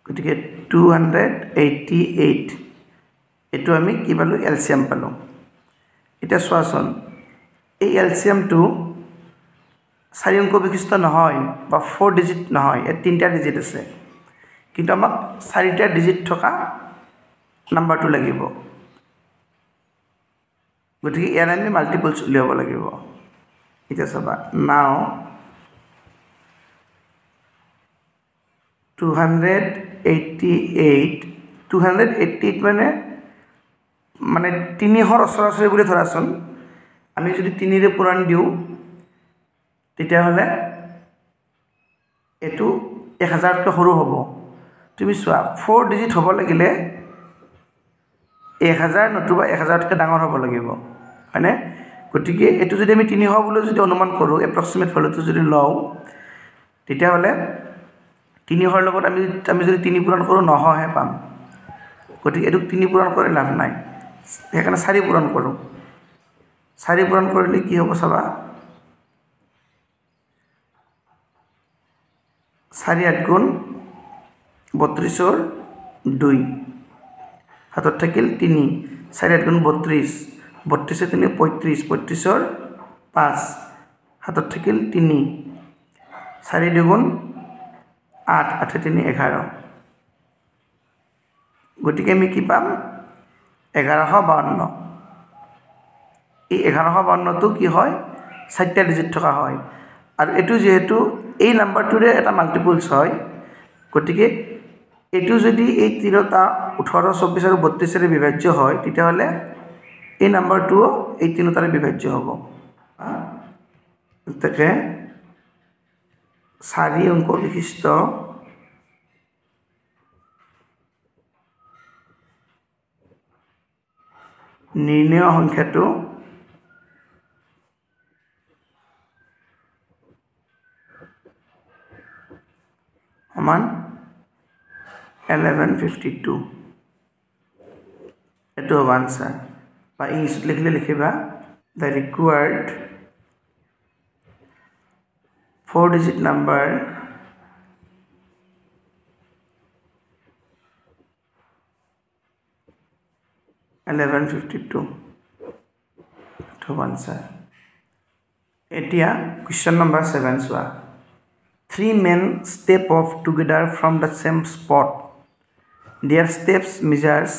গতিকে 288 এটো আমি কি পালো এলসিএম পালো এটা সোৱাচন এই এলসিএম টো চাৰি অংক বিশিষ্ট নহয় বা 4 ডিজিট নহয় এ তিনটা ডিজিট আছে কিন্তু আমাক চাৰিটা ডিজিট থকা নাম্বাৰটো লাগিব গতিকে ইয়াৰ আমি মাল্টিপলছ উলিয়াব লাগিব এটা চাবা নাও 288 মানে 300 সরাসরি বলে ধরাছন আমি যদি 3ৰে পূৰণ দিওঁ তেতিয়াহ'লে এইটো 1000তকৈ সৰু হ'ব তুমি চোৱা 4 ডিজিট হ'ব লাগিলে 1000 নতুবা 1000তকৈ ডাঙৰ হ'ব লাগিব হয়নে গতিকে এইটো যদি আমি 300 বুলি যদি অনুমান কৰোঁ এপ্ৰক্সিমেট ভ্যালুটো যদি লওঁ তেতিয়াহ'লে 300ৰ লগত আমি যদি 3 পূৰণ কৰোঁ 900 হে পাম গতিকে এইটো 3 পূৰণ কৰি লাভ নাই সেইকাৰণে 4 পূৰণ কৰোঁ 4 পূৰণ কৰিলে কি হ'ব চাবা 4 8 গুণ 32ৰ 2 হাতত থাকিল 3 4 8 গুণ 32 32 3 35 35ৰ 5 হাতত থাকিল 3 4 2 গুণ 8 8 3 11 গতিকে আমি কি পাম 1152 এই 1152টো কি হয় 4টা ডিজিট থকা হয় আৰু এটো যেহেতু এই নাম্বাৰটোৰে এটা মাল্টিপলছ হয় গতিকে এটো যদি এই তিনিটা 18 24 আৰু 32 ৰে বিভাজ্য হয় তেতিয়াহ'লে এই নাম্বাৰটো এই তিনিটাৰে বিভাজ্য হ'ব তাকে 4 অংক বিশিষ্ট নিৰ্ণয় সংখ্যাটো সমান 1152 এটো হ'ব আনসার বা ইংলিশত লিখলে লিখিবা the required 4 digit number $1152 to answer. Etia question number 7 swa 3 men step off together from the same spot. Their steps measures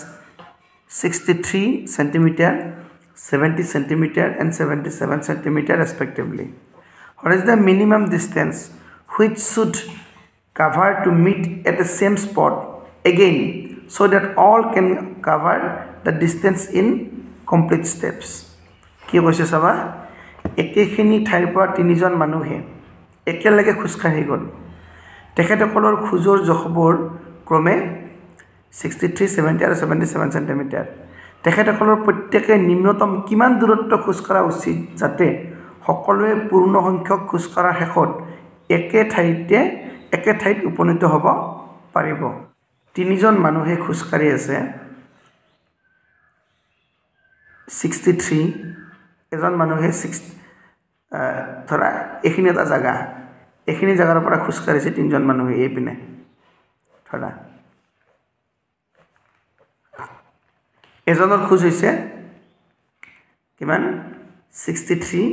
63 centimeter, 70 centimeter and 77 centimeter respectively. What is the minimum distance which should cover to meet at the same spot again so that all can cover the distance in complete steps? কি কৈছে চাবা একেখিনি ঠাইৰ পৰা তিনিজন মানুহে একেলগে খুজকাঢ়ি গ'ল তেখেতসকলৰ খুজৰ জখবোৰ ক্ৰমে 63 70 আৰু 77 সেন্টিমিটাৰ তেখেতসকলৰ প্ৰত্যেকে নিম্নতম কিমান দূৰত্ব খুজকাঢ়া উচিত যাতে সকলোৱে পূৰ্ণ সংখ্যক খুজকাঢ়া শেষত একে ঠাইত উপনীত হ'ব পাৰিব তিনিজন মানুহে খুজকাঢ়ি আছে 63 এজন মানুহে ধৰা এখিনি এটা জায়গা এখিনি জায়গাৰ পৰা খুজকাঢ়িছে তিনজন মানুহে এই পিনে ধৰা এজনৰ খুজ হৈছে কিমান 63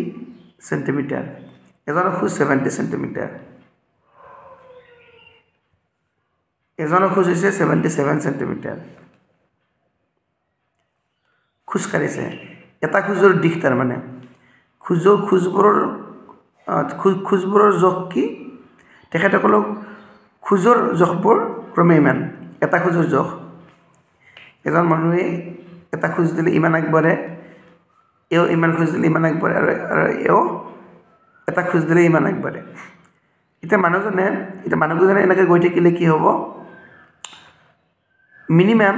সেন্টিমিটাৰ এজনৰ খুজ 70 সেন্টিমিটাৰ এজনৰ খুজ হৈছে 77 সেন্টিমিটাৰ খুজকাঢ়িছে এটা খুজৰ দিশ তাৰ মানে খুজবোৰৰ জখ কি তেখেতসকলক খুজৰ জখবোৰ ক্ৰমে ইমান এটা খুজৰ জখ এজন মানুহে এটা খুজ দিলে ইমান আগবাঢ়ে এও ইমান খুজ দিলে ইমান আগবাঢ়ে আৰু এও এটা খুজ দিলে ইমান আগবাঢ়ে এটা মানুহজনে এনেকৈ গৈ থাকিলে কি হ'ব মিনিমাম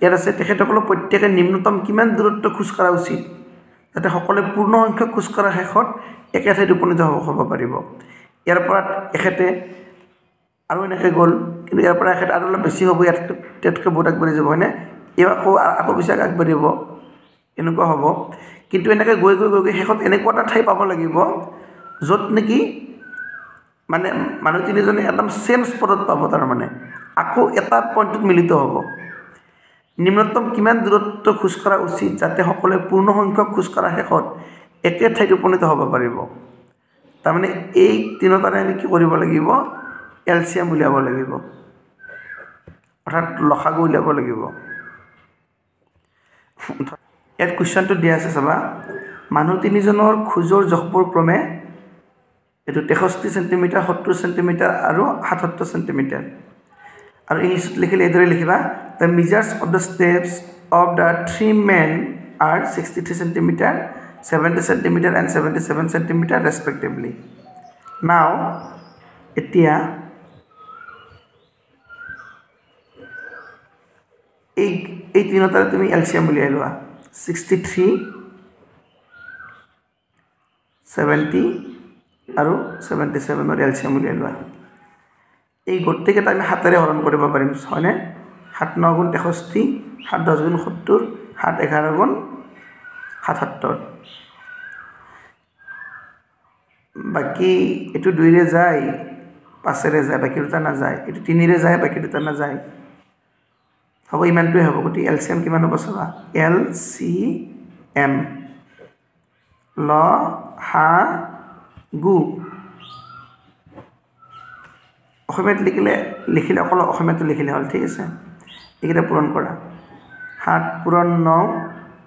ইয়াত আছে তেখেতসকলৰ প্ৰত্যেকে নিম্নতম কিমান দূৰত্ব খুজকাঢ়া উচিত যাতে সকলোৱে পূৰ্ণ সংখ্যক খুজকাঢ়া শেষত একে ঠাইত উপনীত হ'ব পাৰিব ইয়াৰ পৰা এখেতে আৰু এনেকৈ গ'ল কিন্তু ইয়াৰ পৰা এখেতে আৰু অলপ বেছি হ'ব ইয়াতকৈ বহুত আগবাঢ়ি যাব হয়নে এওঁ আকৌ বেছি আগবাঢ়িব এনেকুৱা হ'ব কিন্তু এনেকৈ গৈ শেষত এনেকুৱা এটা ঠাই পাব লাগিব য'ত নেকি মানে মানুহ তিনিজনে একদম চেম স্পটত পাব তাৰমানে আকৌ এটা পইণ্টত মিলিত হ'ব নিম্নতম কিমান দূৰত্ব খুজকাঢ়া উচিত যাতে সকলোৱে পূৰ্ণ সংখ্যক খুজকাঢ়া শেষত একে ঠাইত উপনীত হ'ব পাৰিব তাৰমানে এই তিনিটাৰে আমি কি কৰিব লাগিব এলচিএম উলিয়াব লাগিব অৰ্থাৎ লসাগু উলিয়াব লাগিব ইয়াত কুৱেশ্যনটো দিয়া আছে চাবা মানুহ তিনিজনৰ খুজৰ জখবোৰ ক্ৰমে এইটো 63 সেন্টিমিটাৰ 70 সেন্টিমিটাৰ আৰু 77 সেন্টিমিটাৰ আৰু ইংলিশত লিখিলে এদৰে লিখিবা the measures of the steps of the 3 men are 63 centimeter 70 centimeter and 77 centimeter respectively. Now এতিয়া এই তিনিটাৰ তুমি এলচিএম উলিয়াই লোৱা 63 70 আৰু 77 ৰ এলচিএম উলিয়াই লোৱা এই গোটেইকেইটা আমি হাতেৰে হৰণ কৰিব পাৰিম হয়নে 7 9 গুণ 63 7 10 গুণ 70 7 11 গুণ 77 বাকি এটো 2 ৰে যায় 5 ৰে যায় বাকি দুটা না যায় এটো 3 ৰে যায় বাকি দুটা না যায় হ'ব ইমানটোই হ'ব গতি এলচিএম কিমান হ'ব চাবা এলচিএম ল হা গু অসমীয়াত লিখিলে অকল অসমীয়াত লিখিলে হ'ল ঠিক আছে এইকেইটা পূৰণ কৰা 7 পূৰণ 9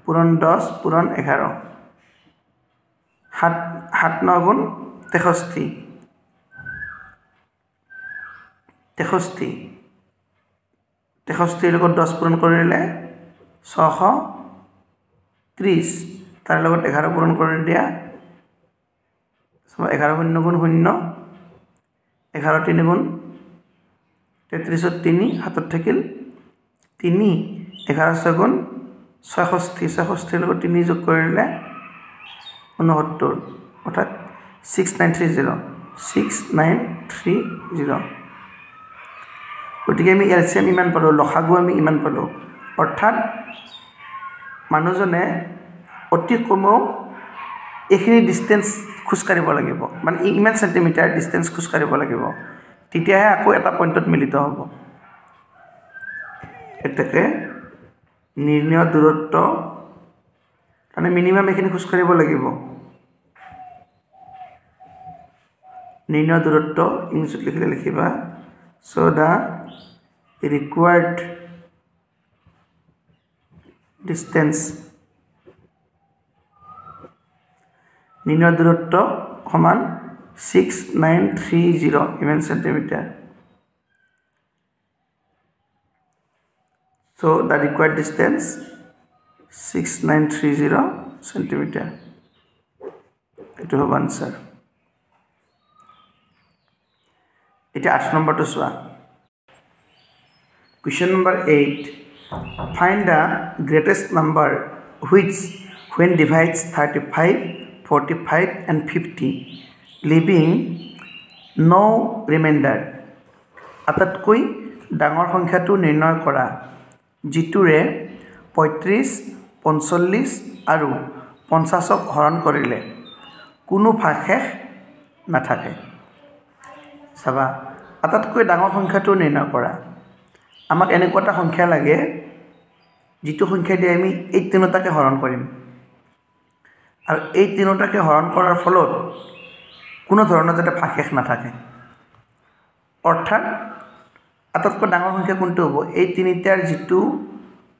পূৰণ 10 পূৰণ 11 7 9 গুণ 63 লগত 10 পূৰণ কৰিলে 630 তাৰ লগত 11 পূৰণ কৰি দিয়া 11 শূন্য গুণ 0 11 3 গুণ 33 3 হাতত থাকিল 3 11 6 গুণ 66 লগত 3 যোগ কৰিলে 69 অৰ্থাৎ 6930 গতিকে আমি এলচিএম ইমান পালো লসাগু আমি ইমান পালো অৰ্থাৎ মানুহজনে অতি কমেও এইখিনি ডিসটেন্স খুজ কাঢ়িব লাগিব মানে ইমান সেন্টিমিটাৰ ডিসটেন্স খুজ কাঢ়িব লাগিব তেতিয়াহে আকৌ এটা পইণ্টত মিলিত হ'ব এটাকে নিৰ্ণয় দূৰত্ব মানে মিনিমাম এইখিনি খুজ কাঢ়িব লাগিব নিৰ্ণয় দূৰত্ব ইংলিছত লিখিলে লিখিবা so the required distance নিৰ্ণয় দূৰত্ব সমান 6930 ইমান centimetre so the required distance 6930 centimeter এটো হ'ব আনসাৰ এটা 8 নম্বৰটো চোৱা question number 8 find the greatest number which when divides 35 45 and 50 leaving no remainder আটাইতকৈ ডাঙৰ সংখ্যাটো নিৰ্ণয় কৰা যিটোৰে 35 45 আৰু 50ক হৰণ কৰিলে কোনো ভাগশেষ নাথাকে চাবা আটাইতকৈ ডাঙৰ সংখ্যাটো নিৰ্ণয় কৰা আমাক এনেকুৱা এটা সংখ্যা লাগে যিটো সংখ্যা দিয়ে আমি এই তিনিটাকে হৰণ কৰিম আৰু এই তিনিটাকে হৰণ কৰাৰ ফলত কোনো ধৰণৰ যাতে ভাগশেষ নাথাকে অৰ্থাৎ আটাইতকৈ ডাঙৰ সংখ্যা কোনটো হ'ব এই তিনিটাৰ যিটো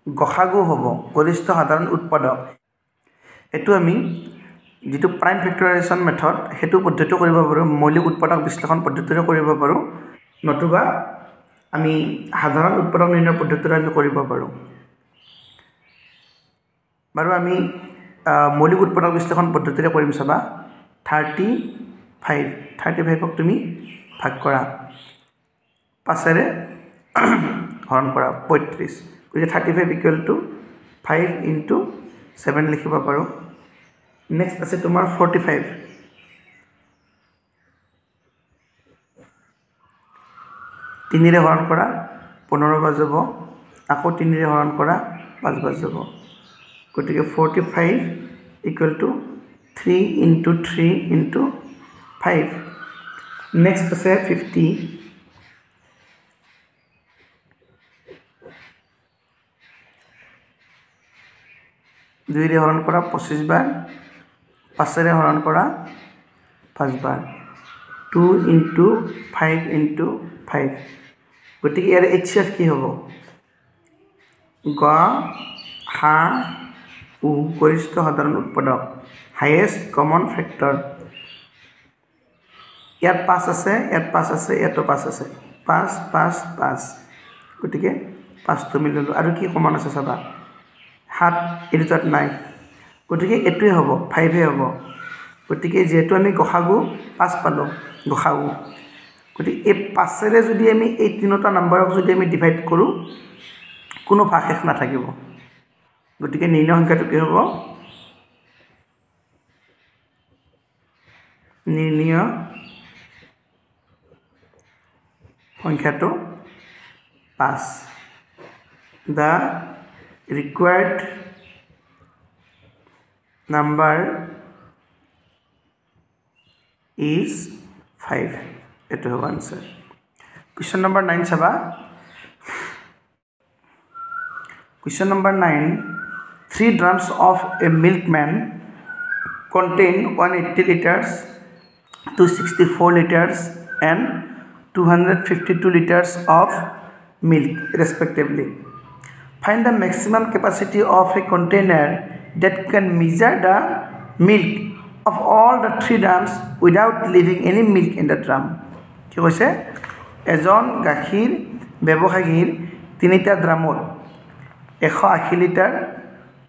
গসাগু হ'ব গৰিষ্ঠ সাধাৰণ উৎপাদক এটো আমি যেটো প্ৰাইম ফেক্টৰাইজেশ্যন মেথড হেতু পদ্ধতি কৰিব পাৰো মৌলিক উৎপাদক বিশ্লেষণ পদ্ধতিৰে কৰিব পাৰো নতুবা আমি সাধাৰণ উৎপাদক নিৰ্ণয় পদ্ধতিৰে আমি কৰিব পাৰো বাৰু আমি মৌলিক উৎপাদক বিশ্লেষণ পদ্ধতিৰে কৰিম চাবা 35ক তুমি ভাগ কৰা 5 ৰে হৰণ কৰা 35 গতিকে 35 5 * 7 লিখিব পাৰো নেক্সট আছে তোমাৰ 45 3 ৰে হৰণ কৰা 15 বাৰ যাব আকৌ 3 ৰে হৰণ কৰা 5 বাৰ যাব গতিকে 45 = 3 * 3 * 5 নেক্সট আছে 50 2 ৰে হৰণ কৰা 25 বাৰ 5 ৰে হৰণ কৰা 5 বাৰ 2 * 5 * 5 গতিকে ইয়াৰ HCF কি হ'ব গ হা উ গৰিষ্ঠ সাধাৰণ উৎপাদক হাইয়েষ্ট কমন ফেক্টৰ ইয়াত 5 আছে ইয়াত 5 আছে ইয়াতো 5 আছে 5 5 5 গতিকে 5 টো মিলালো আৰু কি কমন আছে চাবা 7 এটাত নাই গতিকে এটোৱে হ'ব 5 হে হ'ব গতিকে যেহেতু আমি গসাগু 5 পালো গসাগু গতিকে এই 5 ৰে যদি আমি এই তিনিটা নম্বৰক যদি আমি ডিভাইড কৰো কোনো ভাগশেষ নাথাকিব গতিকে নিৰ্ণয় সংখ্যাটো কি হ'ব নিৰ্ণয় সংখ্যাটো 5 the required number is 5 এটো হ'ব आंसर question number 9 চাবা question number 9 3 drums of a milkman contain 180 liters 264 liters and 252 liters of milk respectively. Find the maximum capacity of a container that can measure the milk of all the 3 drums without leaving any milk in the drum. কি কৈছে এজন গাখীৰ ব্যৱসায়ীৰ তিনিটা ড্ৰামত 180 litre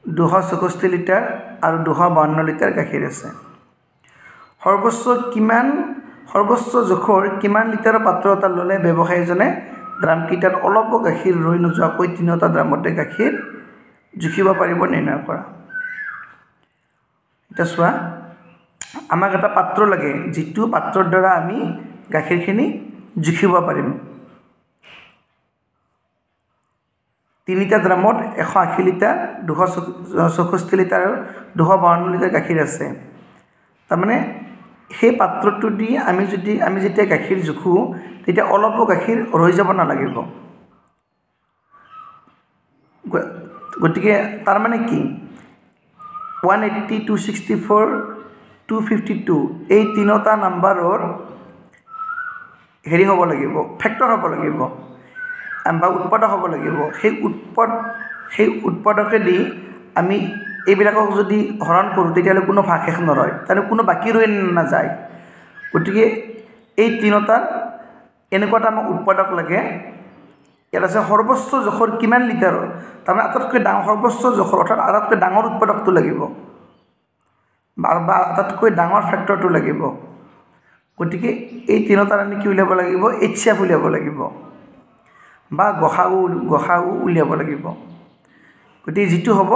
264 litre আৰু 252 litre গাখীৰ আছে সৰ্বোচ্চ জোখৰ কিমান লিটাৰৰ পাত্ৰ এটা ললে ব্যৱসায়ীজনে ড্ৰাম কিটাৰ অলপ গাখীৰ ৰৈ নোযোৱাকৈ তিনিটা ড্ৰামতে গাখীৰ জুখিব পাৰিব নিৰ্ণয় কৰা এটা চোৱা আমাক এটা পাত্ৰ লাগে যিটো পাত্ৰৰ দ্বাৰা আমি গাখীৰখিনি জুখিব পাৰিম তিনিটা ড্ৰামত 180 লিটাৰ 264 লিটাৰ আৰু 252 লিটাৰ গাখীৰ আছে তাৰ মানে সেই পাত্ৰটো দি আমি যেতিয়া গাখীৰ জুখো তেতিয়া অলপ গাখীৰ ৰৈ যাব নালাগিব গতিকে তাৰ মানে কি 180 264 252 এই তিনিটা নম্বৰৰ হেৰি হ'ব লাগিব ফেক্টৰ হ'ব লাগিব বা উৎপাদক হ'ব লাগিব সেই উৎপাদকে দি আমি এইবিলাকক যদি হৰণ কৰোঁ তেতিয়াহ'লে কোনো ভাগশেষ নৰয় তাৰ কোনো বাকি ৰৈ নাযায় গতিকে এই তিনিটাৰ এনেকুৱা এটা আমাক উৎপাদক লাগে ইয়াত আছে সৰ্বোচ্চ জোখৰ কিমান লিটাৰৰ তাৰমানে আটাইতকৈ ডাঙৰ সৰ্বোচ্চ জোখৰ অৰ্থাৎ আটাইতকৈ ডাঙৰ উৎপাদকটো লাগিব বা আটাইতকৈ ডাঙৰ ফেক্টৰটো লাগিব গতিকে এই তিনিটাৰ আমি কি উলিয়াব লাগিব HCF উলিয়াব লাগিব বা গসাগু উলিয়াব লাগিব গতিকে যিটো হ'ব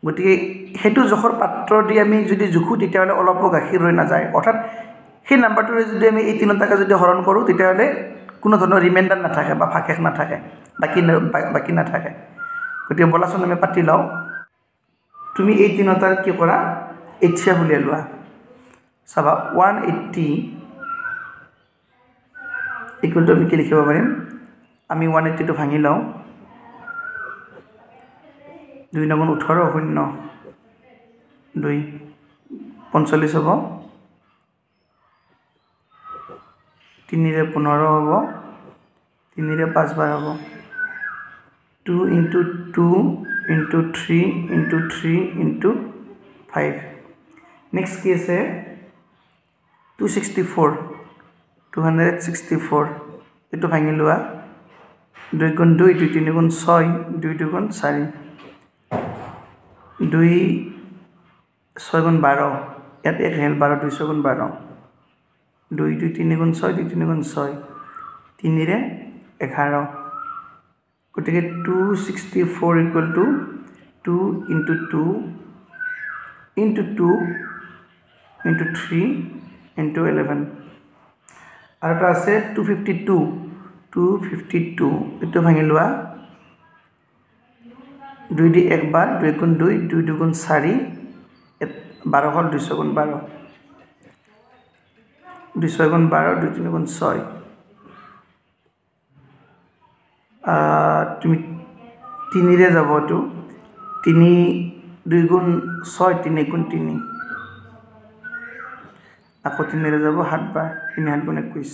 গতিকে হেতু জোখৰ পাত্ৰ দি আমি যদি জুখো তেতিয়াহ'লে অলপ গাখীৰ ৰৈ নাযায় অৰ্থাৎ সেই নাম্বাৰটোৰে যদি আমি এই তিনিটাকে যদি হৰণ কৰোঁ তেতিয়াহ'লে কোনো ধৰণৰ ৰিমাইণ্ডাৰ নাথাকে বা ভাগশেষ নাথাকে বাকি নাথাকে গতিকে বলাচোন আমি পাতি লওঁ তুমি এই তিনিটাৰ কি কৰা HCF উলিয়াই লোৱা চাবা 180 ইকুৱেল টু আমি কি লিখিব পাৰিম আমি 180 টো ভাঙি লওঁ 2 9 18 0 2 45 হ'ব 3 ৰে 15 হ'ব 3 ৰে 5 বাৰ হ'ব 2 into 2 into 3 into 3 into 5 next কি আছে 264 এটো ভাঙি লোৱা 2 গুণ 2 2 3 গুণ 6 2 2 গুণ 4 2 6 গুণ 12 ইয়াত 1 হেল 12 2 6 গুণ 12 2 2 3 গুণ 6 2 3 গুণ 6 3 ৰে 11 গতিকে 264 equal to 2 into 2 into 2 into 3 into 11 আৰু এটা আছে 252 এটো ভাঙি লোৱা 2 দি 1 বাৰ 2 গুণ 2 2 2 গুণ 4 12 হল 200 গুণ 12 200 গুণ 12 2 3 গুণ 6 তুমি 3 ৰে যাব তো 3 2 গুণ 6 3 গুণ 3 আকৌ 3 ৰে যাব 7 বাৰ 3 7 গুণ 21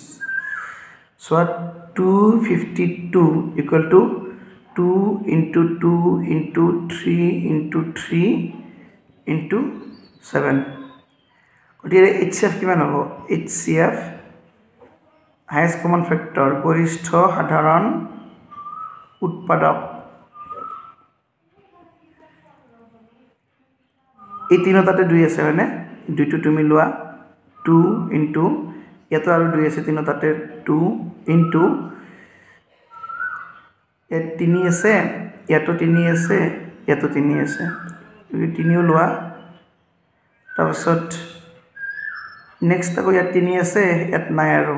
so 252 equal to 2 into 2 into 3 into 3 into 7 গতিকে HCF কিমান হ'ব HCF হাইয়েষ্ট কমন ফেক্টৰ গৰিষ্ঠ সাধাৰণ উৎপাদক এই তিনিটাতে 2 আছে হয়নে 2 টো তুমি লোৱা 2 ইনটু ইয়াতো আৰু 2 আছে তিনিটাতে 2 ইনটু ইয়াত 3 আছে ইয়াতো 3 আছে ইয়াতো 3 আছে 3 লোৱা তাৰপিছত নেক্সট আকৌ ইয়াত 3 আছে ইয়াত নাই আৰু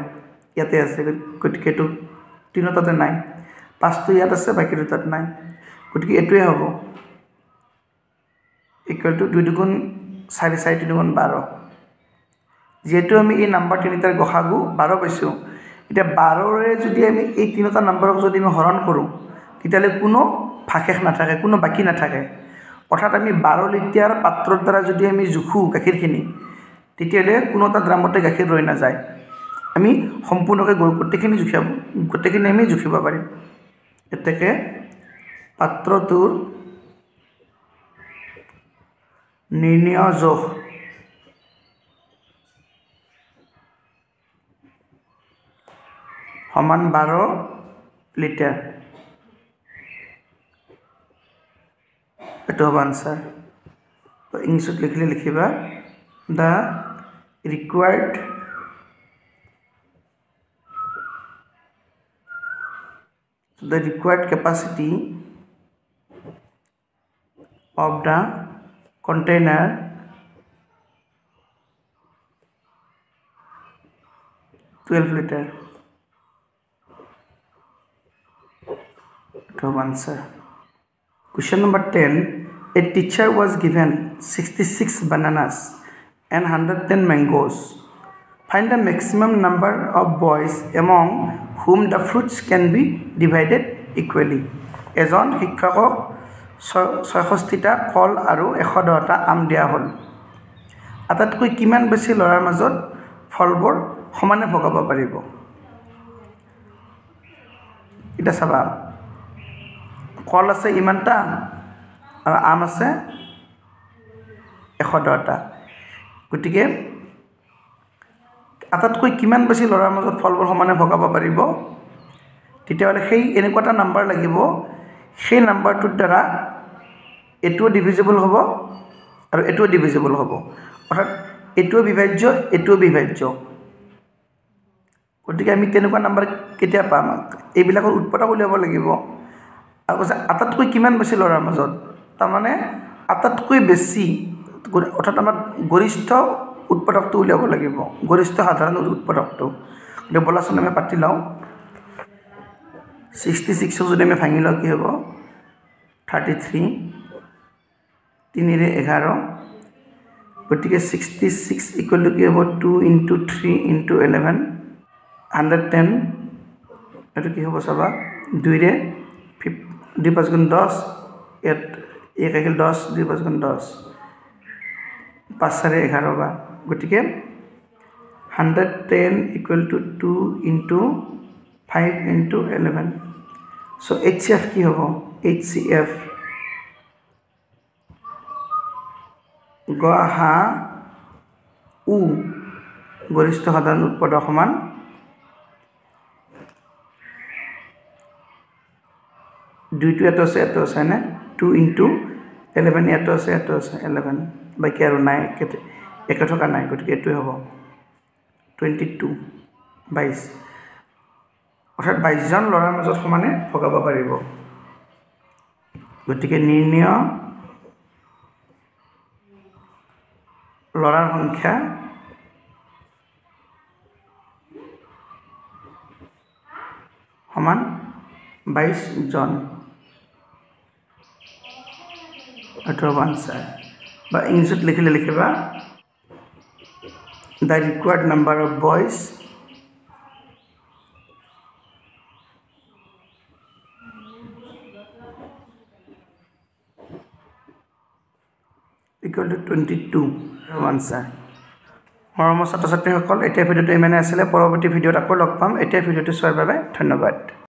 ইয়াতে আছে গতিকে এটো তিনিটাতে নাই 5 টো ইয়াত আছে বাকি দুটাত নাই গতিকে এটোৱে হ'ব ইকুয়াল টু 2 দুগুণ 4 4 3 গুণ 12 যেহেতু আমি এই নাম্বার তিনিটাৰ গসাগু 12 পাইছো এটা 12 ৰে যদি আমি এই তিনিটা নাম্বাৰক যদি আমি হৰণ কৰো তেতিয়ালে কোনো ফাকেখ নাথাকে কোনো বাকি নাথাকে অৰ্থাৎ আমি 12 লিটাৰ পাত্ৰৰ দ্বাৰা যদি আমি জুখু গাখীৰখিনি তেতিয়ালে কোনোটা ড্ৰামতে গাখীৰ ৰৈ না যায় আমি সম্পূৰ্ণকৈ গোটেইখিনি জুখিব গোটেইখিনি আমি জুখিব পাৰিম এতেকে পাত্ৰটোৰ নিৰ্ণয় জোখ সমান 12 লিটাৰ এটো হ'ব আনসাৰ তো ইংলিশত লিখিলে লিখিবা the required capacity of the container (12 liter) to answer. Question number 10. A teacher was given 66 bananas and 110 mangoes. Find the maximum number of boys among whom the fruits can be divided equally. এজন শিক্ষকক 66টা কল আৰু 110টা আম দিয়া হ'ল আটাইতকৈ কিমান বেছি লৰাৰ মাজত ফলবোৰ সমানে ভগাব পাৰিব এটা চাবা কল আছে ইমানটা আৰু আম আছে 110টা গতিকে আটাইতকৈ কিমান বেছি লৰাৰ মাজত ফলবোৰ সমানে ভগাব পাৰিব তেতিয়াহলে সেই এনেকুৱাটা নাম্বাৰ লাগিব সেই নাম্বাৰটোৰ দ্বাৰা এটো ডিভিজিবল হ'ব আৰু এটো ডিভিজিবল হ'ব অৰ্থাৎ এটো বিভাজ্য এটো বিভাজ্য গতিকে আমি তেনেকুৱা নাম্বাৰ কেতিয়া পাম এইবিলাকৰ উৎপাদক উলিয়াব লাগিব আৰু আটাইতকৈ কিমান বেছি লৰাৰ মাজত তাৰ মানে আটাইতকৈ বেছি অৰ্থাৎ আমাৰ গৰিষ্ঠ উৎপাদকটো উলিয়াব লাগিব গৰিষ্ঠ সাধাৰণ উৎপাদকটো গতিকে বলাচোন আমি পাতি লওঁ 66 যদি আমি ভাঙি লওঁ কি হ'ব 33 3 ৰে 11 গতিকে 66 ইকুৱেল টু কি হ'ব 2 ইনটু 3 ইনটু 11 110 এটো কি হ'ব চাবা 2 ৰে 2 5 গুণ 10 1 আহিল 10 2 5 গুণ 10 5 ৰে 11 বা গতিকে 110 equal to 2 into 5 into 11 so HCF কি হ'ব HCF গহা উ গৰিষ্ঠ সাধাৰণ উৎপাদক সমান দুইটো এটো আছে না 2 into 11 এটো আছে 11 বাকি আৰু নাই একে থকা নাই গতিকে এটোই হ'ব 22 অৰ্থাৎ 22 জন লৰাৰ মাজত সমানে ভগাব পাৰিব গতিকে নিৰ্ণয় লৰাৰ সংখ্যা সমান 22 জন এটো আনসাৰ বা ইংলিশত লিখিলে লিখিবা the required number of boys equal to 22 answer মৰমৰ ছাত্ৰ ছাত্ৰীসকল এতিয়া ভিডিওটো ইমানে আছিল পৰৱৰ্তী ভিডিওত আকৌ লগ পাম এতিয়া ভিডিওটো চোৱাৰ বাবে ধন্যবাদ